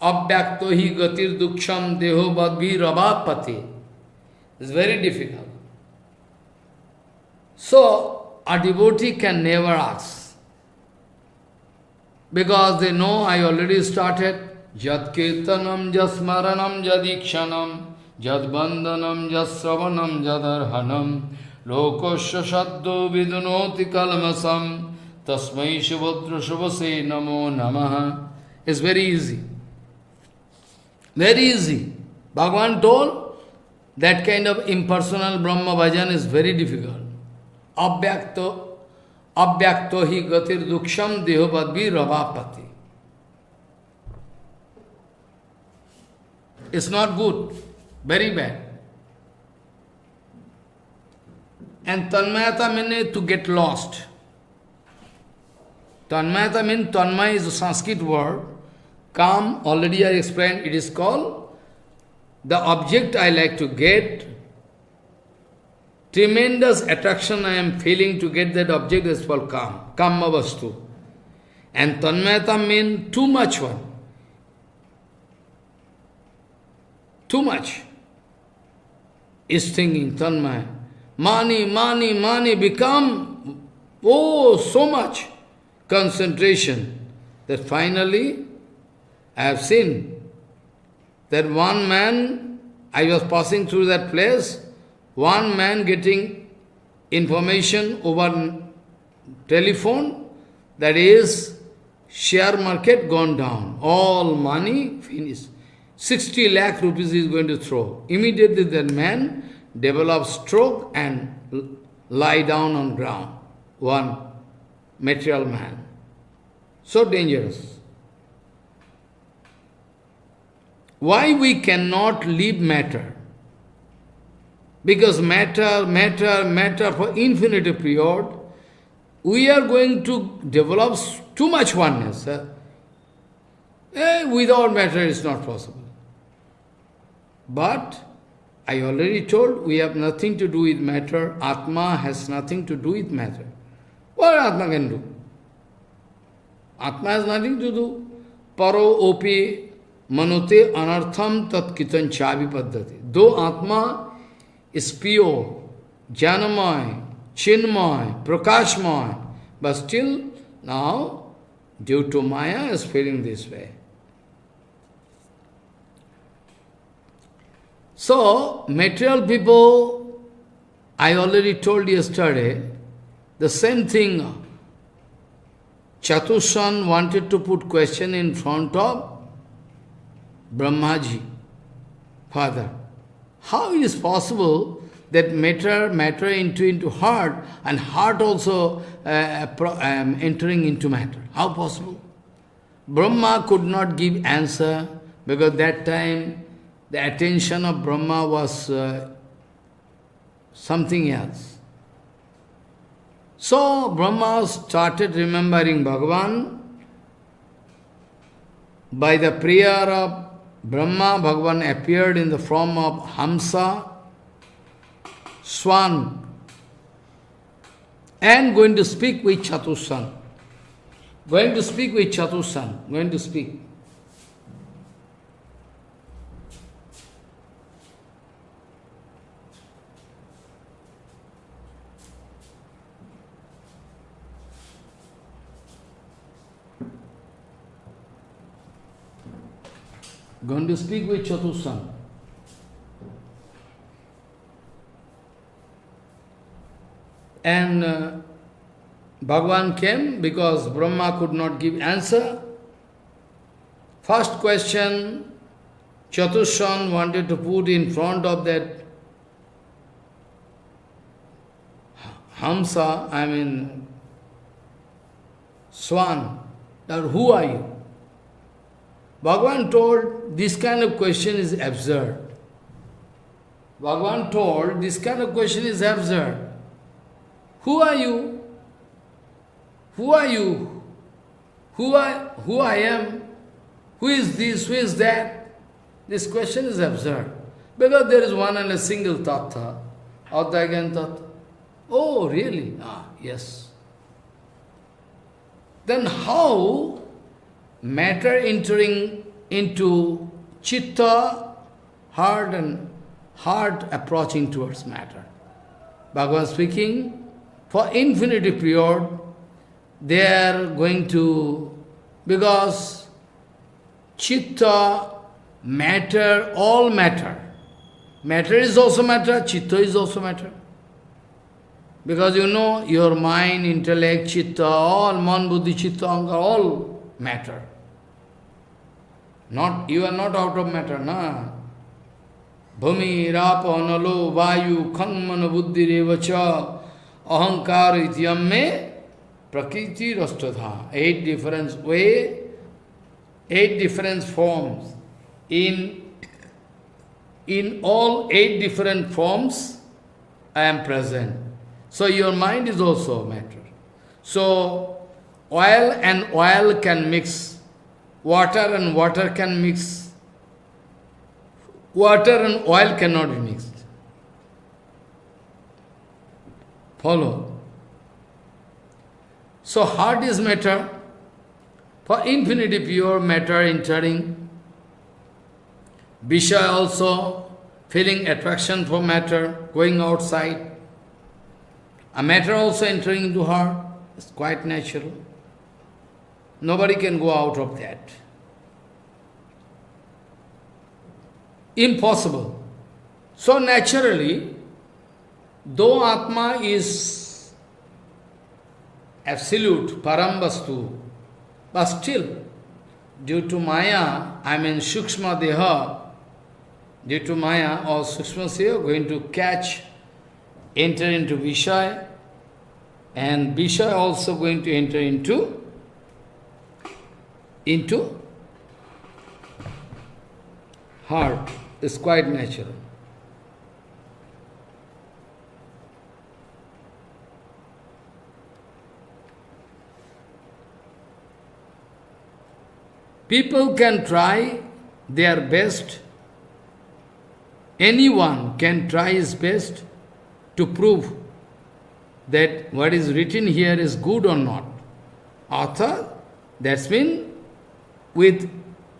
Abhyakto hi gatir duksham deho badbhi rabapati. It's very difficult. So, a devotee can never ask. Because they know I already started. Jat kirtanam, jat smaranam, jat ikshanam, jat bandhanam, jat sravanam, jat arhanam, lokosya shaddo vidunoti kalmasam, tasmai shubhadra shubhase namo namaha. It's very easy. Very easy. Bhagavan told that kind of impersonal Brahma bhajan is very difficult. Abhyakto hi gatir duksham deho badbhi rabapati. It's not good, very bad. And tanmayata means to get lost. Tanmayata means, tanmay is a Sanskrit word. Kam, already I explained, it is called the object I like to get. Tremendous attraction I am feeling to get that object is called kam, kamma vastu. And tanmayata means too much one. Too much is thinking, tanmaya. Mani become, so much concentration that finally I have seen that one man, I was passing through that place, one man getting information over telephone, that is, share market gone down, all money finished. 60 lakh rupees he is going to throw. Immediately that man develops stroke and lie down on ground. One material man. So dangerous. Why we cannot leave matter? Because matter for infinite period, we are going to develop too much oneness. Without matter it's not possible. But I already told we have nothing to do with matter. Atma has nothing to do with matter. What Atma can do? Atma has nothing to do. Paro opi manote anartham tat kitan chavi paddhati. Though Atma is pure, jnanamay, chinmay, prakashmay, but still now, due to Maya, is feeling this way. So, material people, I already told yesterday, the same thing. Chatushan wanted to put question in front of Brahmaji, father. How is possible that matter into heart and heart also entering into matter? How possible? Brahma could not give answer because that time the attention of Brahma was something else. So Brahma started remembering Bhagavan. By the prayer of Brahma, Bhagavan appeared in the form of Hamsa, Swan, and going to speak with Chatushan. Going to speak. going to speak with Chatushan. And Bhagavan came because Brahma could not give answer. First question Chatushan wanted to put in front of that Hamsa, Swan, that who are you? Bhagavan told this kind of question is absurd. Bhagavan told this kind of question is absurd. Who are you? Who are you? Who I am? Who is this? Who is that? This question is absurd. Because there is one and a single tattva, Advaita tattva. Oh, really? Ah, yes. Then how matter entering into chitta, heart and heart approaching towards matter? Bhagavan speaking, for infinity period, they are going to, because chitta, matter, all matter. Matter is also matter, chitta is also matter. Because you know, your mind, intellect, chitta, all man, buddhi, chitta, ahankara, all matter. You are not out of matter, na? Bhumi, rapa, nalo, vayu, khamana, buddhi, revacha, ahankara, ityamme, prakriti, rastadha. 8 different ways, 8 different forms. In all 8 different forms, I am present. So your mind is also matter. So oil and oil can mix. Water and water can mix. Water and oil cannot be mixed. Follow? So heart is matter. For infinity pure matter entering. Vishaya also feeling attraction for matter, going outside. A matter also entering into heart. It's quite natural. Nobody can go out of that. Impossible. So naturally, though Atma is absolute, paramvastu, but still, due to Maya, Shukshma Deha, due to Maya or Sukshma Deha, going to catch, enter into Vishaya, and Vishaya also going to enter into heart. It's quite natural. People can try their best. Anyone can try his best to prove that what is written here is good or not. Author, that's mean with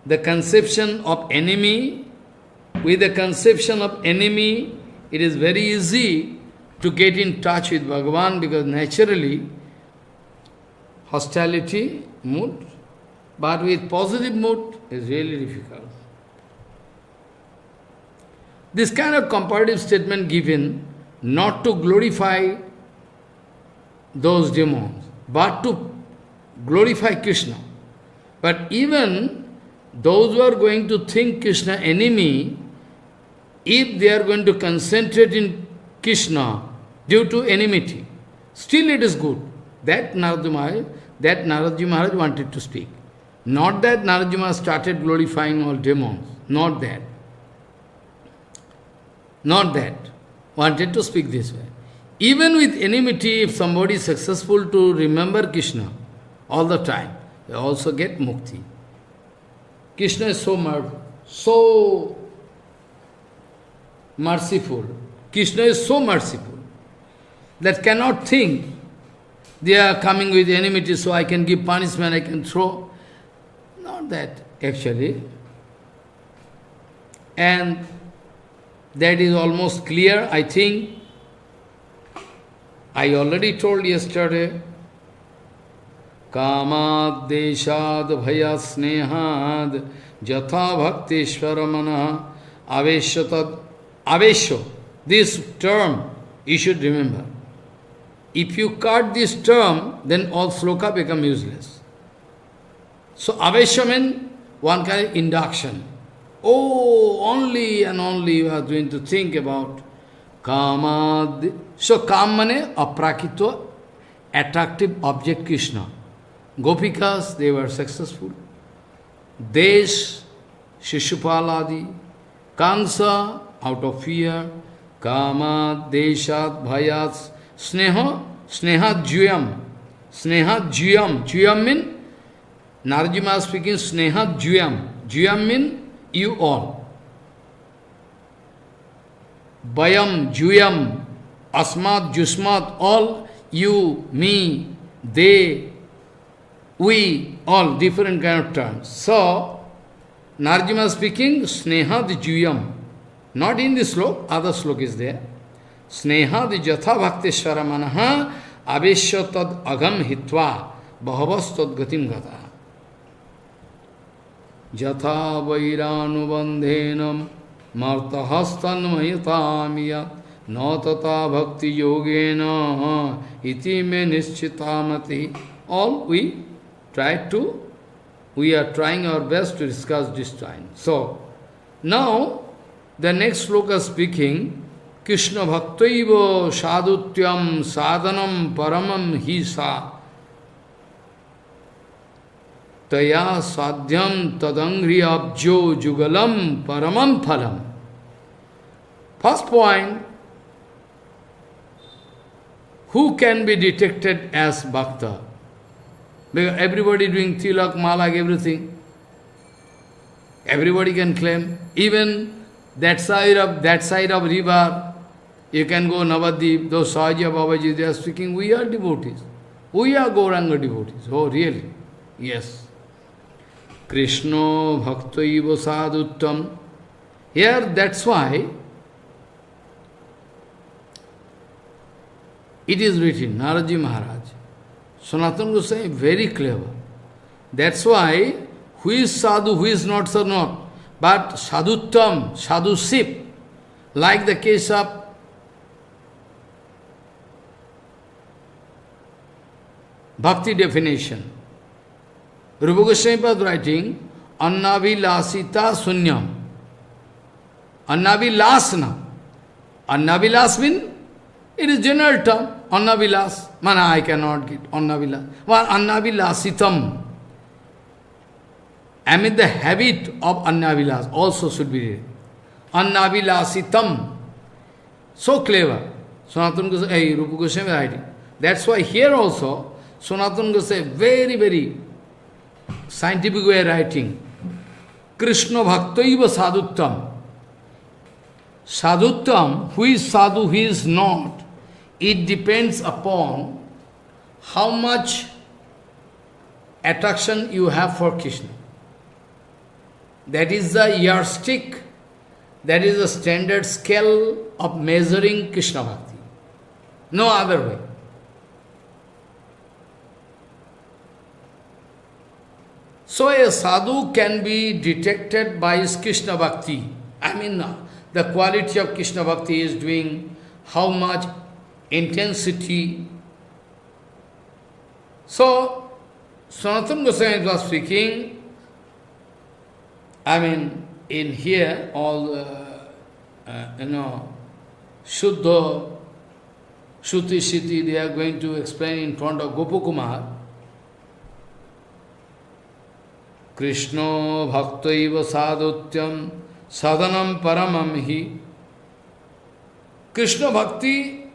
the conception of enemy, it is very easy to get in touch with Bhagavan because naturally hostility mood, but with positive mood is really difficult. This kind of comparative statement given not to glorify those demons, but to glorify Krishna. But even those who are going to think Krishna enemy, if they are going to concentrate in Krishna due to enmity, still it is good. That Naradji Maharaj wanted to speak. Not that Naradji Maharaj started glorifying all demons. Not that. Not that. Wanted to speak this way. Even with enmity, if somebody is successful to remember Krishna all the time, they also get mukti. Krishna is so merciful. Krishna is so merciful that cannot think they are coming with enmity, so I can give punishment, I can throw. Not that, actually. And that is almost clear, I think. I already told yesterday, Kamad deshad bhayat snehad jatha bhaktishvara manah aveshatad avesho. This term you should remember. If you cut this term, then all sloka become useless. So avesha means one kind of induction. Oh, only and only you are going to think about Kama. So Kam mane aprakito, attractive object Krishna. Gopikas, they were successful. Desh, Shishupaladi, Kansa, out of fear, Kama, Deshat, Bhayat, Sneha, Snehat Juyam. Snehat Juyam. Juyam means, Narjima speaking, Snehat Juyam. Juyam means, you all. Bayam, Juyam, Asmat, Jusmat, all, you, me, they, we, all different kind of terms. So, Narjima speaking, Snehad Juyam. Not in this slok, other slok is there. Snehad Jatha Bhakteshwara Manaha Aveshyatad Agam Hitva Bhavastad Gatim Gata. Jatha Vairanu Martahastan Mahitamiyat Natata Bhakti Yogena Iti Me Nischitamati. All we are trying our best to discuss this time. So, now, the next sloka speaking, Krishna Bhaktaiva Sadhutyam Sadhanam Paramam Hisa Taya Sadhyam Tadangri Abjo Jugalam Paramam Phalam. First point, who can be detected as Bhakta? Because everybody doing tilak, malak, everything. Everybody can claim. Even that side of river, you can go Navadip, those Sahaja Babaji, they are speaking, we are devotees. We are Gauranga devotees. Oh, really? Yes. Krishna Bhaktaiva Sadhuttam. Here, that's why it is written, Naraji Maharaj. Sanatana Goswami very clever. That's why, who is sadhu, who is not, so not. But sadhuttam, sadhuship, like the case of bhakti definition. Rupa Goswami was writing, Annavilasita sunyam. Annavilasana. Annavilas means, it is general term, Annavilas. Mana, I cannot get Annavilas. Well, Annavilasitam. I mean the habit of Annavilas also should be there. Annavilasitam. So clever. Sanatana Goswami, Rupa Goswami writing. That's why here also, Sanatana Goswami very, very scientific way writing. Krishna Bhaktaiva Sadhuttam. Sadhuttam, who is sadhu, who is not, it depends upon how much attraction you have for Krishna. That is the yardstick, that is the standard scale of measuring Krishna Bhakti. No other way. So a sadhu can be detected by his Krishna Bhakti. I mean, the quality of Krishna Bhakti is doing, how much intensity. So, Sanatana Goswami was speaking, I mean, in here, all, Shuddha, Shruti, Shiti, they are going to explain in front of Gopakumar. Krishna Bhaktaiva Sadhutyam Sadhanam Paramam Hi. Krishna Bhakti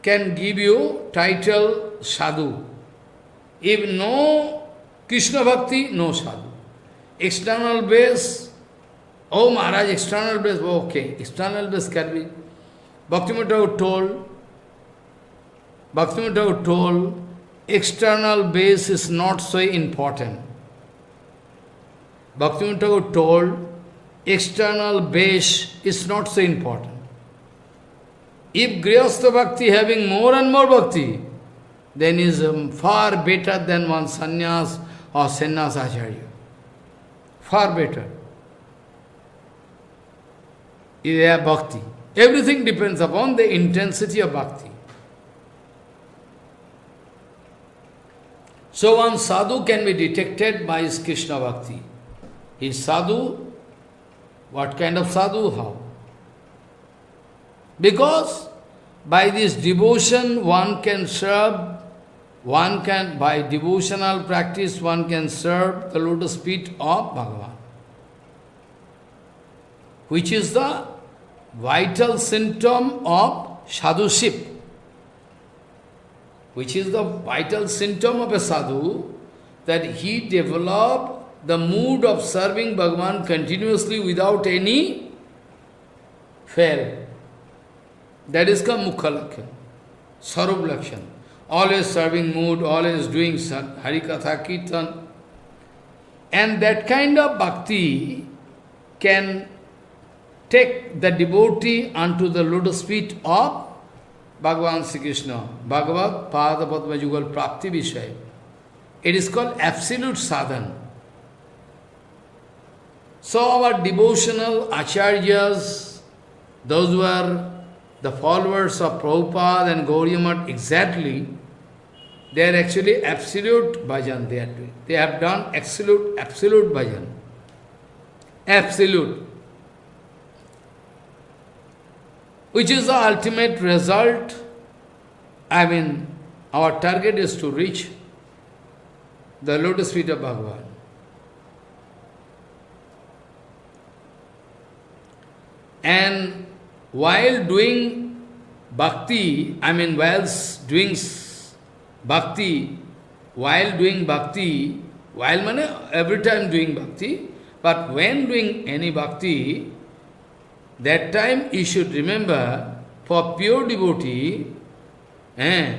can give you title Sadhu. If no Krishna Bhakti, no Sadhu. External base, oh Maharaj, external base, okay, external base can be. Bhaktivinoda Thakur told, external base is not so important. Bhaktivinoda Thakur told, external base is not so important. If Grihastha Bhakti having more and more Bhakti, then is far better than one sannyas or sannyas acharya. Far better. If they have Bhakti. Everything depends upon the intensity of Bhakti. So one sadhu can be detected by his Krishna Bhakti. His sadhu, what kind of sadhu, how? Because by this devotion one can serve, by devotional practice one can serve the lotus feet of Bhagavan, which is the vital symptom of sadhuship. Which is the vital symptom of a sadhu, that he developed the mood of serving Bhagavan continuously without any fail. That is called Mukha Lakshan, Sarup Lakshan. Always serving mood, always doing HariKatha Kirtan. And that kind of bhakti can take the devotee unto the lotus feet of Bhagavan Sri Krishna, Bhagavad Pada Padma Jugal Prapti Vishay. It is called absolute sadhan. So our devotional acharyas, those who are the followers of Prabhupada and Gauriya Math exactly, they are actually absolute bhajan they are doing. They have done absolute bhajan. Absolute. Which is the ultimate result. I mean, our target is to reach the lotus feet of Bhagavan. And while doing bhakti, while doing bhakti, every time doing bhakti, but when doing any bhakti, that time you should remember, for pure devotee, it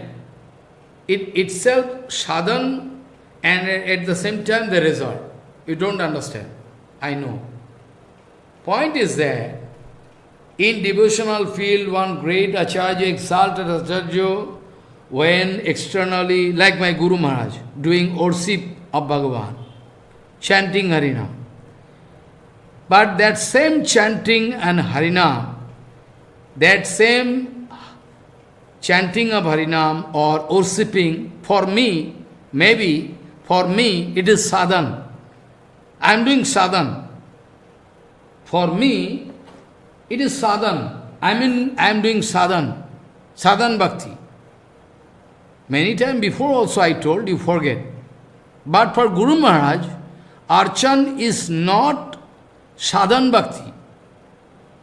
itself sadhan and at the same time the result. You don't understand. I know. Point is that in devotional field, one great acharya, exalted acharya, when externally, like my Guru Maharaj, doing worship of Bhagavan, chanting Harinam. But that same chanting and Harinam, that same chanting of Harinam or worshipping, for me, maybe, for me, it is sadhan. I am doing sadhan. For me, it is sadhan. I am doing sadhan. Sadhan bhakti. Many times before also I told, you forget. But for Guru Maharaj, Archan is not sadhan bhakti.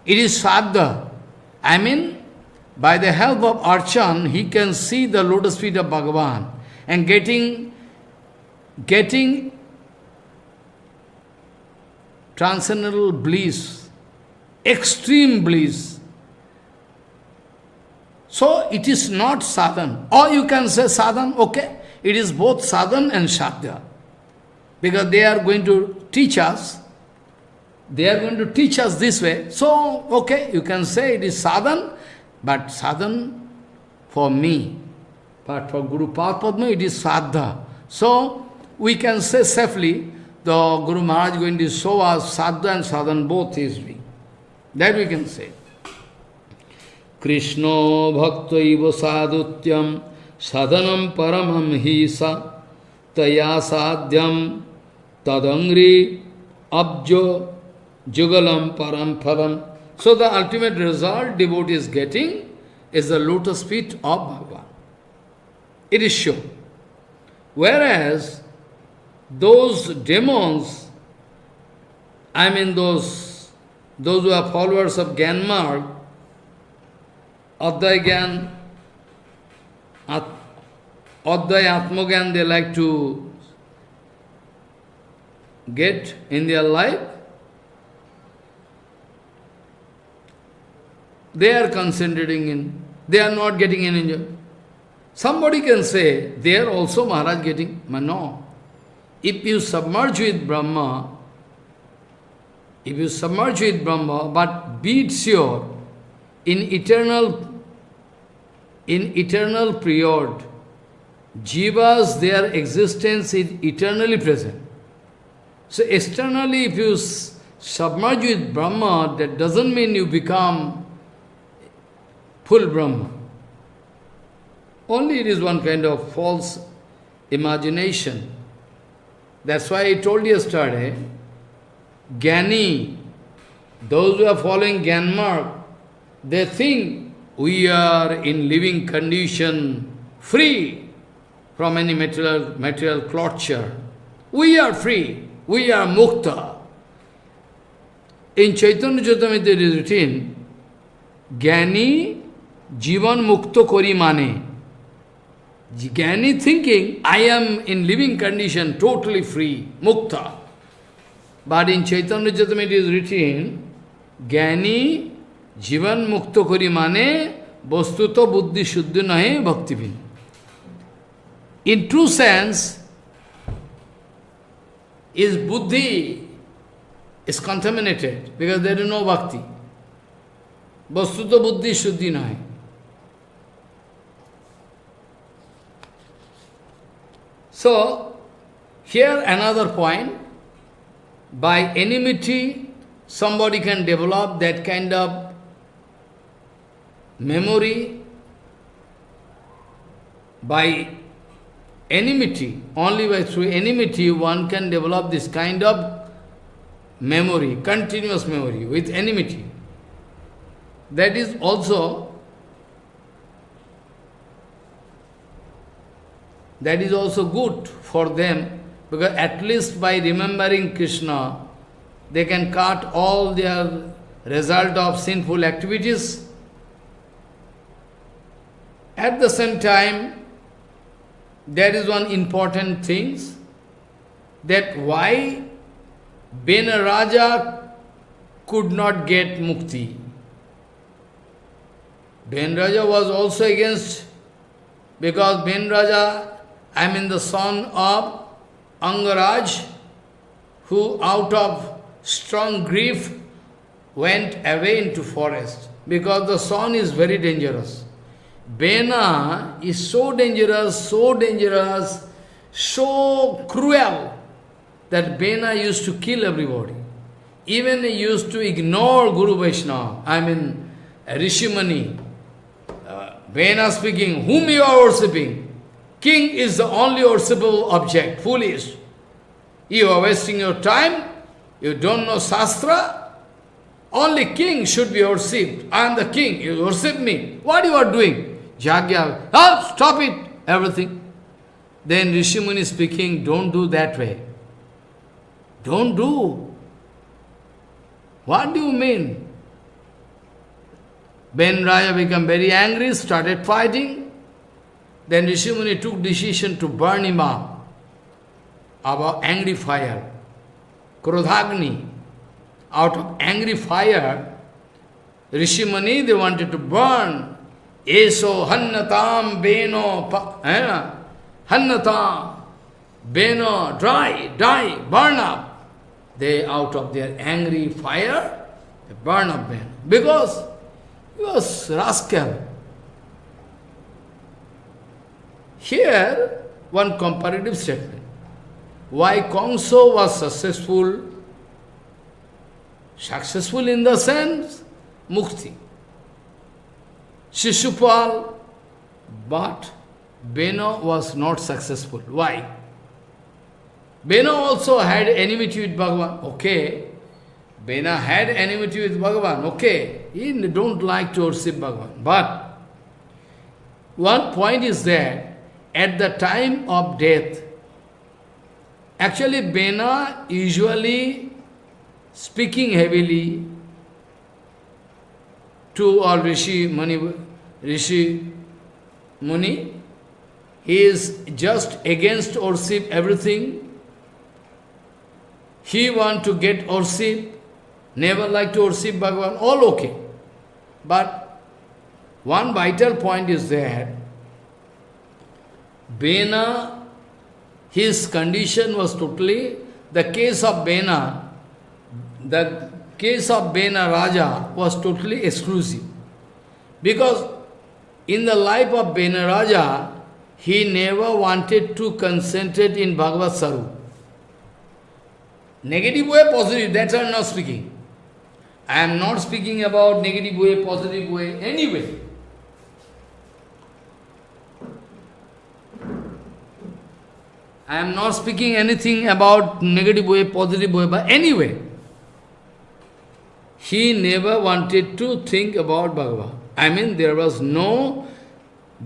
It is sadha. By the help of Archan, he can see the lotus feet of Bhagavan and getting transcendental bliss, extreme bliss. So it is not sadhan. Or you can say sadhan, okay. It is both sadhan and sadhya. Because they are going to teach us. They are going to teach us this way. So, okay, you can say it is sadhan, but sadhan for me. But for Guru Padma, it is sadha. So, we can say safely, the Guru Maharaj is going to show us sadha and sadhan both is doing. That we can say. Krishna bhakta iva sadhutyam sadhanam paramam hisa taya sadhyam tadangri abjo jugalam param phalam. So the ultimate result devotee is getting is the lotus feet of Bhagavan. It is sure. Whereas those demons, those who are followers of Gyan Marg, Advaya Atmagyan, they like to get in their life. They are concentrating in, they are not getting any enjoy. Somebody can say, they are also Maharaj getting, but no. If you submerge with Brahma, but be it sure, in eternal in eternal period, jivas, their existence is eternally present. So externally, if you submerge with Brahma, that doesn't mean you become full Brahma. Only it is one kind of false imagination. That's why I told yesterday, Jnani, those who are following Jnana mark, they think we are in living condition, free from any material torture. We are free. We are mukta. In Chaitanya Charitamrita it is written, Jnani jivan mukta kori mane. Jnani thinking, I am in living condition, totally free, mukta. But in Chaitanya Charitamrita it is written, Jnani jivan mukta kori mane vastuto buddhi shuddhi nahe bhakti bin. In true sense, is buddhi is contaminated because there is no bhakti. Vastuto buddhi shuddhi nahe. So, here another point, by enmity, somebody can develop that kind of memory. By enmity, only through enmity, one can develop this kind of memory, continuous memory with enmity. That is also good for them, because at least by remembering Krishna, they can cut all their result of sinful activities. At the same time, there is one important thing, that why Bena Raja could not get mukti. Ben Raja was also against, because Ben Raja, the son of Angaraj, who out of strong grief went away into forest, because the son is very dangerous. Bena is so dangerous, so cruel, that Bena used to kill everybody. Even he used to ignore Guru Vaishnava, Rishimani. Bena speaking, whom you are worshipping? King is the only worshipable object, foolish. You are wasting your time, you don't know Shastra. Only king should be worshipped. I am the king, you worship me. What you are doing? Jagya, stop it, everything. Then Rishi Muni speaking, don't do that way. Don't do. What do you mean? Ben Raja became very angry, started fighting. Then Rishi Muni took decision to burn him up. About angry fire. Krodhagni. Out of angry fire, Rishi Muni, they wanted to burn. Eso hannatam beno, hannatam beno, die, burn up. They, out of their angry fire, they burn up Beno. Because he was rascal. Here, one comparative statement. Why Kongso was successful? Successful in the sense, mukti. Shishupal, but Beno was not successful. Why? Beno also had enmity with Bhagavan. Okay. Bena had enmity with Bhagavan. Okay. He don't like to worship Bhagavan. But one point is that at the time of death, actually Bena usually speaking heavily to all Rishi Muni, he is just against worship everything. He want to get worship, never like to worship Bhagavan, all okay. But one vital point is there, Bena, his condition was totally, the case of Bena Raja was totally exclusive. Because In the life of Benaraja, he never wanted to concentrate in Bhagavad Sarup. Negative way, positive, that's what I am not speaking. I am not speaking about negative way, positive way, anyway. I am not speaking anything about negative way, positive way, but anyway. He never wanted to think about Bhagavad. I mean, there was no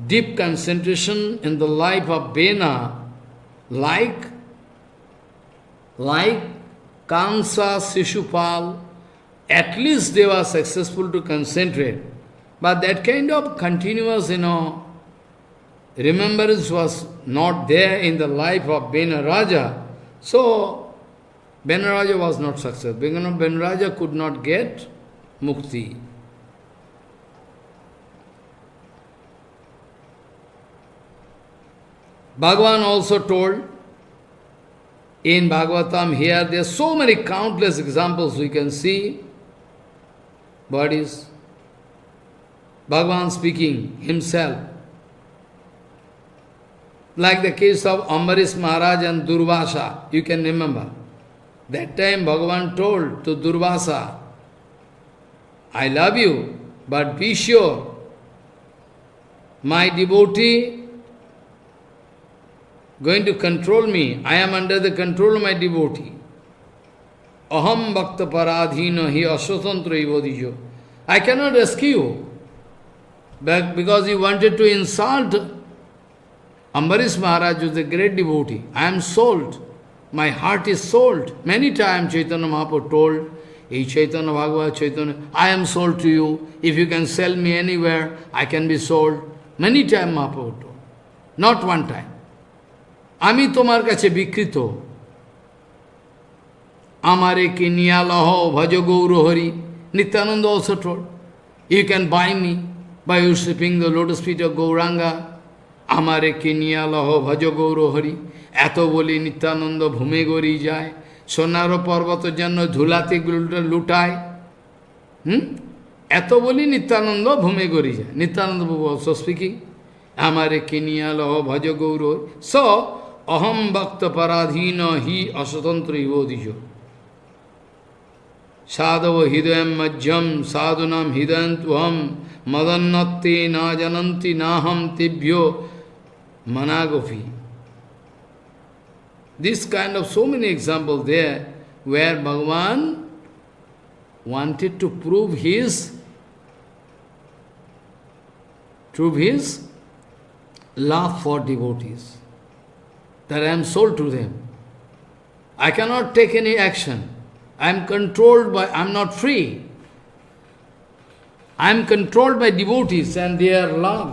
deep concentration in the life of Bena like Kansa, Shishupal. At least they were successful to concentrate. But that kind of continuous, remembrance was not there in the life of Benaraja. So, Benaraja was not successful. Benaraja could not get mukti. Bhagavan also told in Bhagavatam here, there are so many countless examples we can see. Bodies. Bhagavan speaking himself. Like the case of Ambarish Maharaj and Durvasa, you can remember. That time Bhagavan told to Durvasa, I love you, but be sure, my devotee going to control me. I am under the control of my devotee. Aham bhakta paradhina hi aswatantra ivodijo. I cannot rescue you. Because he wanted to insult Ambarish Maharaj, who is a great devotee. I am sold. My heart is sold. Many times Chaitanya Mahaprabhu told, hey Chaitanya Bhagavad Chaitanya, I am sold to you. If you can sell me anywhere, I can be sold. Many times Mahaprabhu told. Not one time. Ami tomar kache bikrito. Amare kinya laho bhajo gauro hari. Nityananda also told. You can buy me by worshipping the lotus feet of Gauranga. Amare kinya laho bhajo gauro hari. এত বলি নিত্যানন্দ ভূমে গড়ি যায় সোনার পর্বতের জন্য ধুলাতে লুটায় এত বলি নিত্যানন্দ ভূমে গড়ি যায় নিত্যানন্দ বাবু অলসো স্পিকিং আমারে কিনিয়া লহ ভজ গৌর স অহম ভক্ত পরাধীন হি অস্বতন্ত্র ইবোধিজ সাধব হৃদয়ম মজ্জম সাধুনাম হৃদয়ন্তুহম মদন্নত্তে না জনন্তি নাহম তিভ্যো মনাগোপী. This kind of so many examples there, where Bhagavan wanted to prove his love for devotees, that I am sold to them. I cannot take any action. I am controlled by, I am not free. I am controlled by devotees and their love.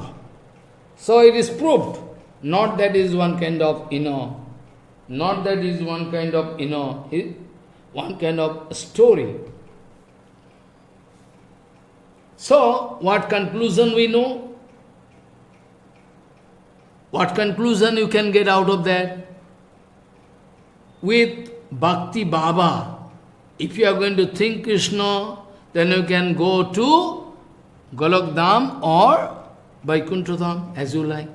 So it is proved. Not that is one kind of, not that is one kind of, one kind of story. So, what conclusion we know? What conclusion you can get out of that? With Bhakti Baba, if you are going to think Krishna, then you can go to Golokdham or Vaikuntha Dham, as you like.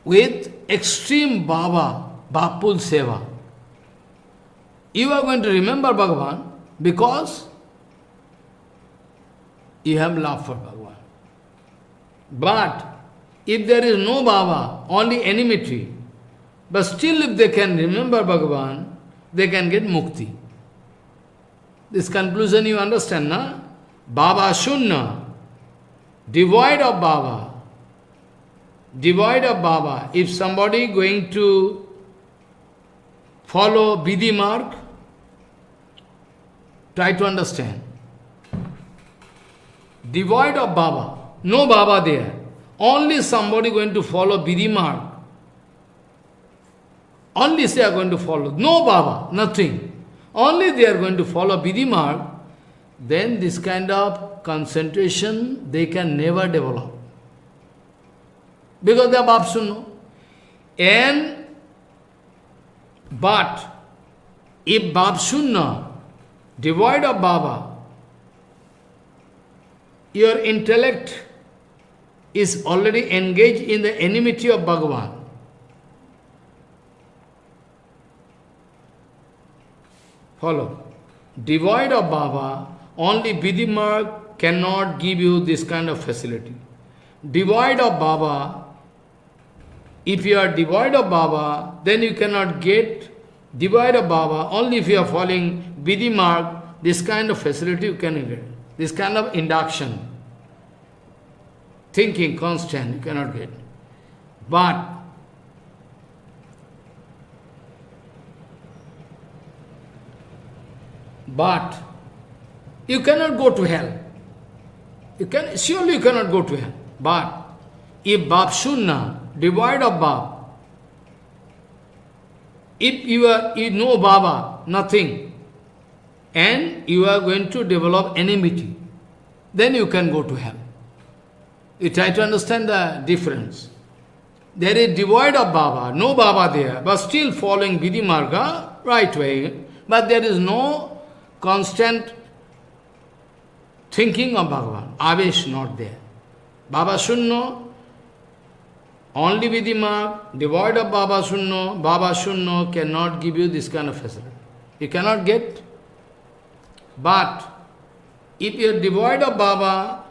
With extreme Baba, Bapul Seva, you are going to remember Bhagavan because you have love for Bhagavan. But if there is no Baba, only enmity, but still if they can remember Bhagavan, they can get mukti. This conclusion you understand, na? Baba Shunna, devoid of Baba. Devoid of Baba. If somebody going to follow Vidhi mark, try to understand. Devoid of Baba. No Baba there. Only somebody going to follow Vidhi mark. Only they are going to follow. No Baba, nothing. Only they are going to follow Vidhi mark. Then this kind of concentration they can never develop. Because they are Bapsunno. But if Bapsunna, devoid of Baba, your intellect is already engaged in the enmity of Bhagavan. Follow. Devoid of Baba, only Vidhi Marg cannot give you this kind of facility. Devoid of Baba, if you are devoid of Baba, then you cannot get devoid of Baba. Only if you are following Vidhi Marg, this kind of facility you can get. This kind of induction. Thinking constant, you cannot get. But you cannot go to hell. Surely you cannot go to hell. But if Bab Shunna, devoid of Bab, if you know Baba, nothing, and you are going to develop enmity, then you can go to hell. You try to understand the difference. There is devoid of Baba, no Baba there, but still following Vidhi Marga, right way, but there is no constant thinking of Bhagavan. Avesh not there. Baba Shunno, only Vidhi Marg, devoid of Baba Shunno cannot give you this kind of facility. You cannot get. But if you are devoid of Baba,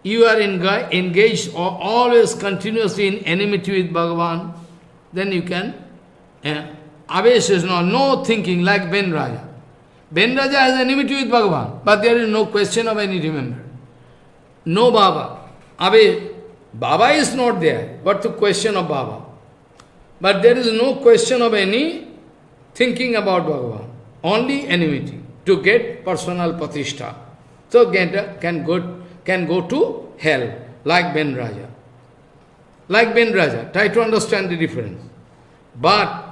you are engaged or always continuously in enmity with Bhagavan, then you can. Avesh is no thinking like Ben Raja. Ben Raja has enmity with Bhagavan, but there is no question of any remembrance. No Baba. Baba is not there. What the question of Baba? But there is no question of any thinking about Bhagavan. Only enmity to get personal patishtha. So can go to hell like Ben Raja. Like Ben Raja. Try to understand the difference. But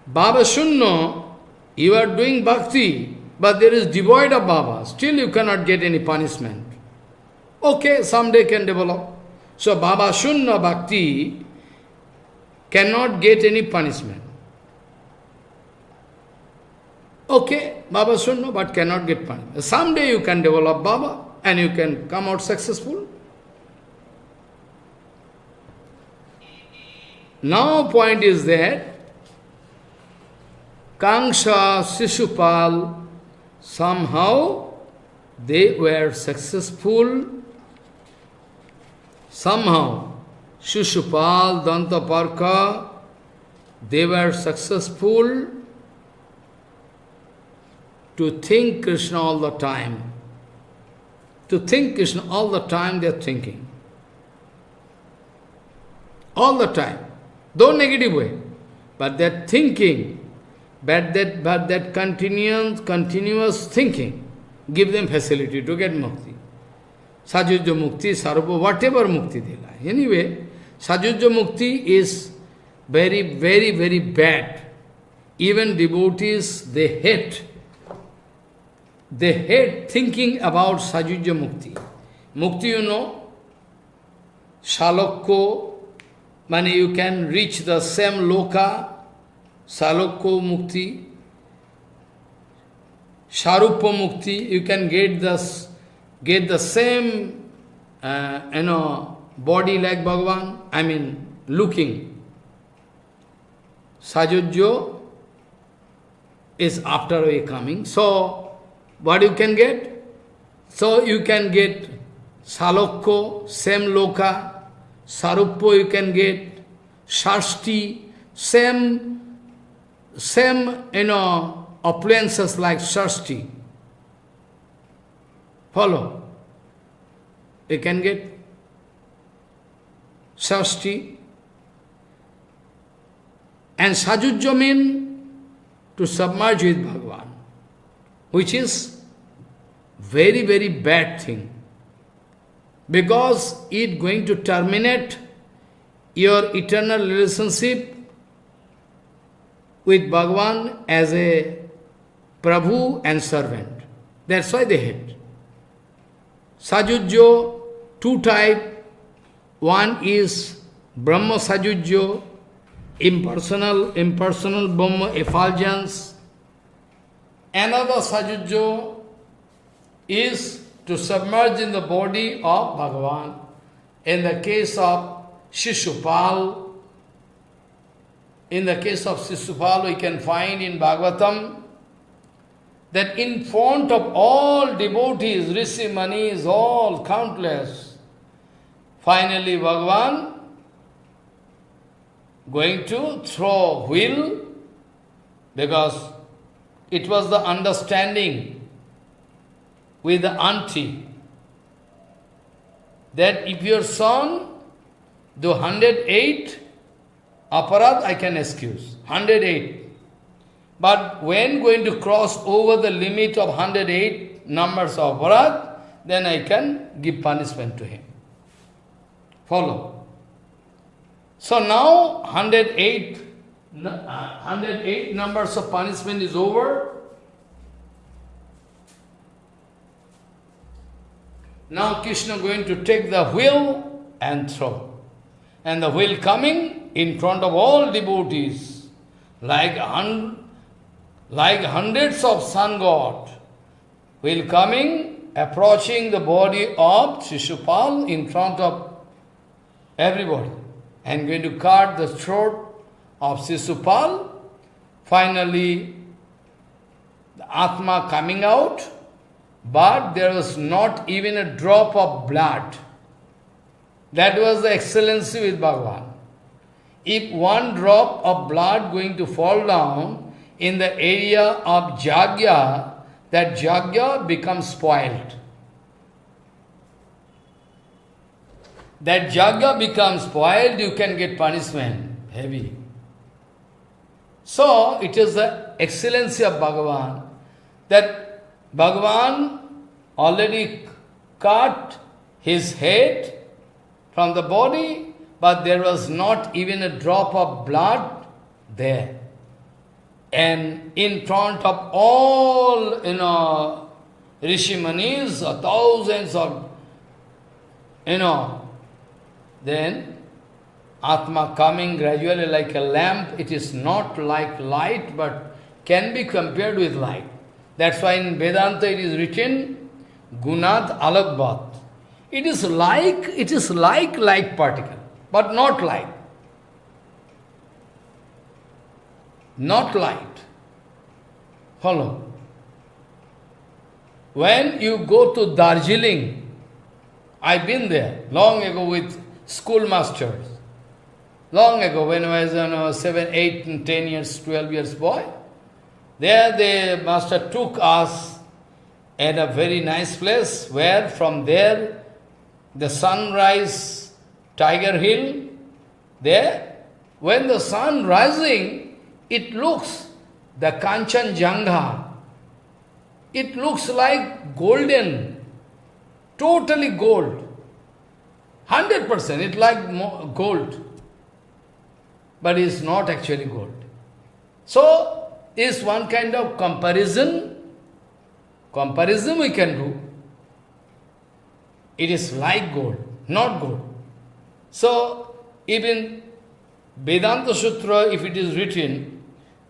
Baba Shunno, you are doing bhakti, but there is devoid of Baba. Still you cannot get any punishment. Okay, someday can develop. So Baba Shunno bhakti cannot get any punishment. Okay, Baba Shunno, but cannot get punishment. Someday you can develop Baba and you can come out successful. Now point is that Kangsha, Shishupal, somehow they were successful. Somehow, Shishupal, Dantaparka, they were successful to think Krishna all the time. To think Krishna all the time they are thinking. All the time. Though negative way. But they are thinking. But that continuous thinking give them facility to get mukti. Sajujya mukti, sarva, whatever mukti they like. Anyway, Sajujya mukti is very, very, very bad. Even devotees, they hate. They hate thinking about Sajujya mukti. Mukti, you know, Shalokko, when you can reach the same loka, Salokko mukti, Sharupa mukti, you can get the same, body like Bhagavan, I mean, looking. Sajujyo is after way coming. So, what you can get? So, you can get Salokko, same loka, Sarupo you can get, Shashti, same appliances like Shashti. Follow? You can get Shashti. And Sajujya mean to submerge with Bhagavan, which is very, very bad thing. Because it going to terminate your eternal relationship with Bhagavan as a Prabhu and servant. That's why they hate. Sajujyo, two type. One is Brahma Sajujyo, impersonal Brahma effulgence. Another sajujjo is to submerge in the body of Bhagavan. In the case of Shishupal, we can find in Bhagavatam that in front of all devotees, Rishi Manis, all countless, finally Bhagavan going to throw wheel, because it was the understanding with the auntie that if your son do 108 aparad, I can excuse, 108. But when going to cross over the limit of 108 numbers of aparad, then I can give punishment to him. Follow. So now 108 numbers of punishment is over. Now Krishna going to take the wheel and throw. And the wheel coming in front of all devotees, like hundreds of sun god, wheel coming, approaching the body of Shishupal in front of everybody, and going to cut the throat of Shishupal. Finally, the Atma coming out, but there was not even a drop of blood. That was the excellency with Bhagavan. If one drop of blood going to fall down in the area of Jagya, that Jagya becomes spoiled. That Jagya becomes spoiled, you can get punishment, heavy. So, it is the excellency of Bhagavan, that Bhagavan already cut his head from the body, but there was not even a drop of blood there. And in front of all, Rishi Manis, thousands of, then Atma coming gradually like a lamp. It is not like light, but can be compared with light. That's why in Vedanta it is written, Gunat Alakbat. It is like light particle, but not light. Not light. Follow. When you go to Darjeeling, I've been there long ago with schoolmasters. Long ago, when I was 7, 8, and 10 years, 12 years boy, there the master took us at a very nice place where from there the sunrise, Tiger Hill, there, when the sun rising, it looks, the Kanchanjunga, it looks like golden, totally gold, 100%, it's like gold, but it's not actually gold. So, is one kind of comparison we can do. It is like gold, not gold. So, even Vedanta Sutra, if it is written,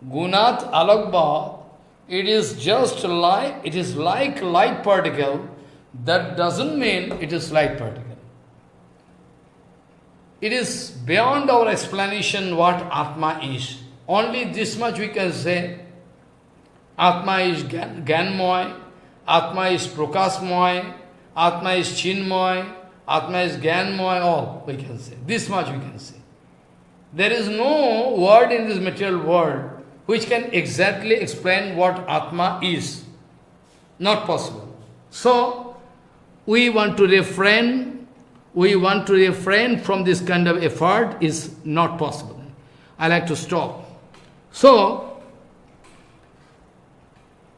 Gunat Alakba, it is just like, it is like light particle, that doesn't mean it is light particle. It is beyond our explanation what Atma is. Only this much we can say, Atma is Gyanmoy, Atma is Prakashmoy, Atma is Chinmoy, Atma is Gyanmoy, all we can say. This much we can say. There is no word in this material world which can exactly explain what Atma is. Not possible. So, we want to refrain from this kind of effort, is not possible. I like to stop. So,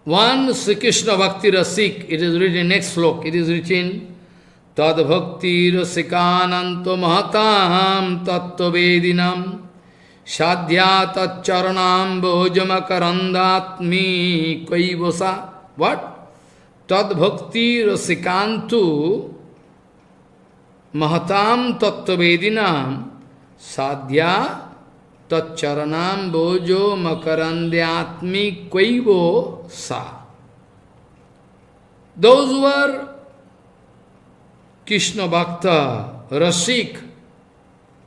one Sri Krishna Bhakti Rasik, it is written next slok, it is written, Tad Bhakti Rasikananto Mahatam Tattva Vedinam Shadhya Charanam Bhojamakarandatmi Kaivosa. What? Tad Bhakti Rasikantu Mahatam Tattva Vedinam Sadhya Tacharanam bojo makarandyatmi kvaivo sa. Those who are Krishna Bhakta, Rasik,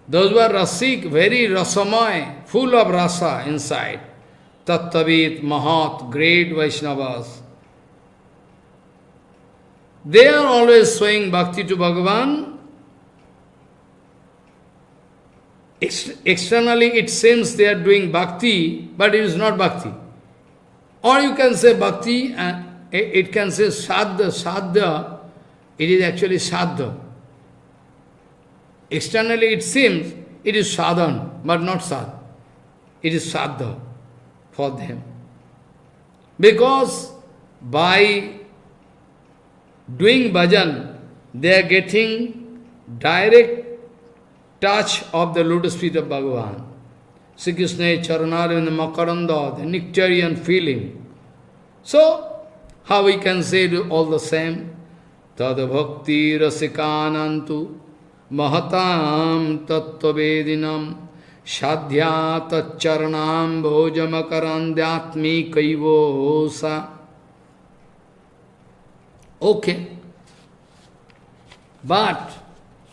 those were Rasik, very rasamay, full of rasa inside. Tattavit, Mahat, great Vaishnavas. They are always showing bhakti to Bhagavan. Externally it seems they are doing bhakti, but it is not bhakti. Or you can say bhakti, and it can say sadha, it is actually sadha. Externally it seems it is sadhan, but not sad. It is sadha for them. Because by doing bhajan, they are getting direct touch of the lotus feet of Bhagavan. Sri Krishna Charanarvind Makaranda, the nectarian feeling. So, how we can say all the same? Tad bhakti rasikanantu mahatam tattvavedinam shadhya taccharanam bhojamakarandyatmi kaivosa. Okay. But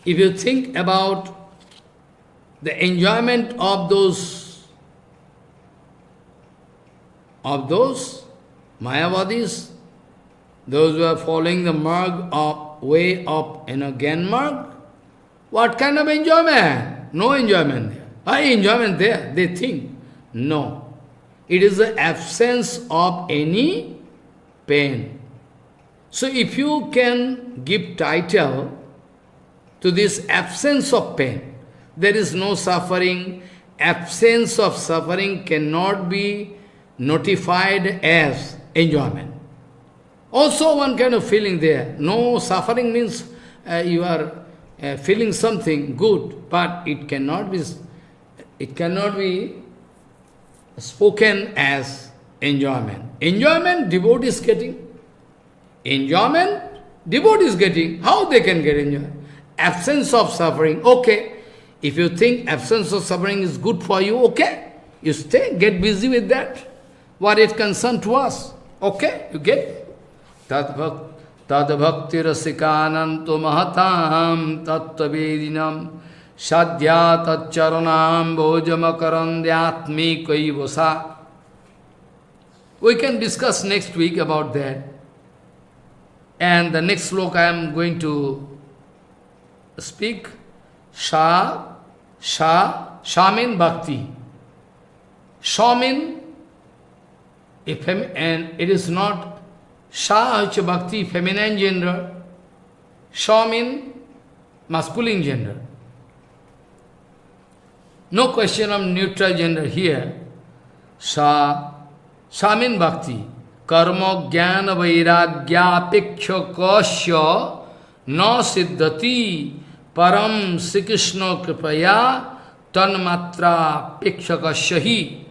if you think about the enjoyment of those Mayavadis, those who are following the marg of way of Gyan marg, what kind of enjoyment? No enjoyment there. Why enjoyment there? They think. No. It is the absence of any pain. So if you can give title to this absence of pain, there is no suffering, absence of suffering cannot be notified as enjoyment. Also one kind of feeling there. No suffering means you are feeling something good, but it cannot be spoken as enjoyment. Enjoyment, devotee is getting. Enjoyment, devotee is getting. How they can get enjoyment? Absence of suffering, okay. If you think absence of suffering is good for you, okay. You stay, get busy with that. What is concerned to us, okay, you get. Tad bhakti rasikananto mahatam tattvavedinam shadhya taccharanam bhojamakarandyatmi kaivosa. We can discuss next week about that. And the next sloka I am going to speak. Shamin bhakti. Shamin, and it is not Sha bhakti, feminine gender. Shamin, masculine gender. No question of neutral gender here. Shamin bhakti. Karma jnana vairagya pikshakasya na siddhati param Sri Krishna kripaya tanmatra pikshakasya.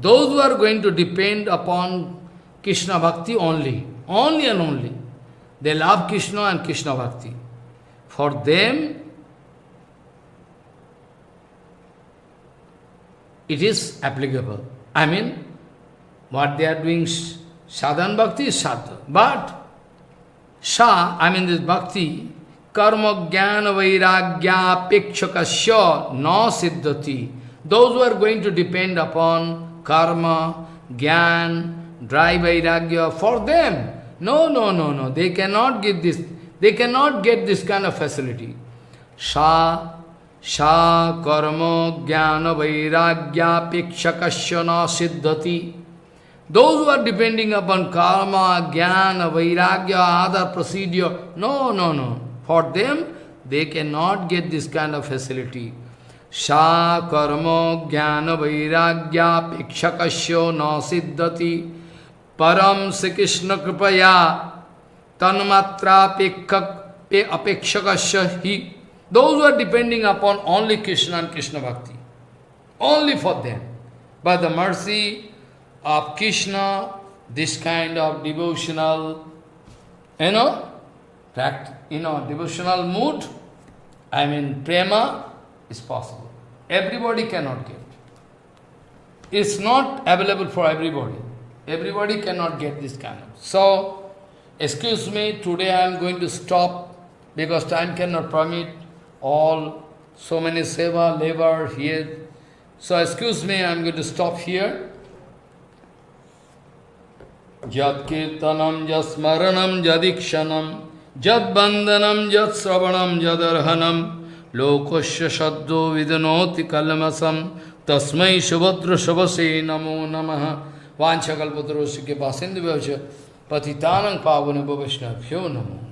Those who are going to depend upon Krishna bhakti only and only, they love Krishna and Krishna bhakti. For them, it is applicable. I mean, what they are doing, sadhan bhakti is sadha. But this bhakti, karma jnana vairagya pikshakasya na siddhati. Those who are going to depend upon karma, jnana, dry vairagya, for them, no. They cannot get this. They cannot get this kind of facility. Karma jnana vairagya pikshakasya na siddhati. Those who are depending upon karma, jnana, vairagya, other procedure, no. For them, they cannot get this kind of facility. Karma, jnana, vairagya, pikshakasya na siddhati. Param Sri Krishna kripaya tanmatra apekshakasya hi. Those who are depending upon only Krishna and Krishna bhakti, only for them. By the mercy of Krishna, this kind of devotional, devotional mood, prema, is possible. Everybody cannot get. it's not available for everybody. Everybody cannot get this kind of. So, excuse me, today I am going to stop because time cannot permit all so many seva, labor here. So excuse me, I am going to stop here. Jat kirtanam, jat smaranam, jadikshanam, jat bandhanam, jat sravanam, jadarhanam, lokosya shaddo vidanoti kalmasam, tasmai subhadra shabase namo namaha, vanchakalpatarosya ke pasindu vyavcha, patitanang pavane bhavashnabhyo namo.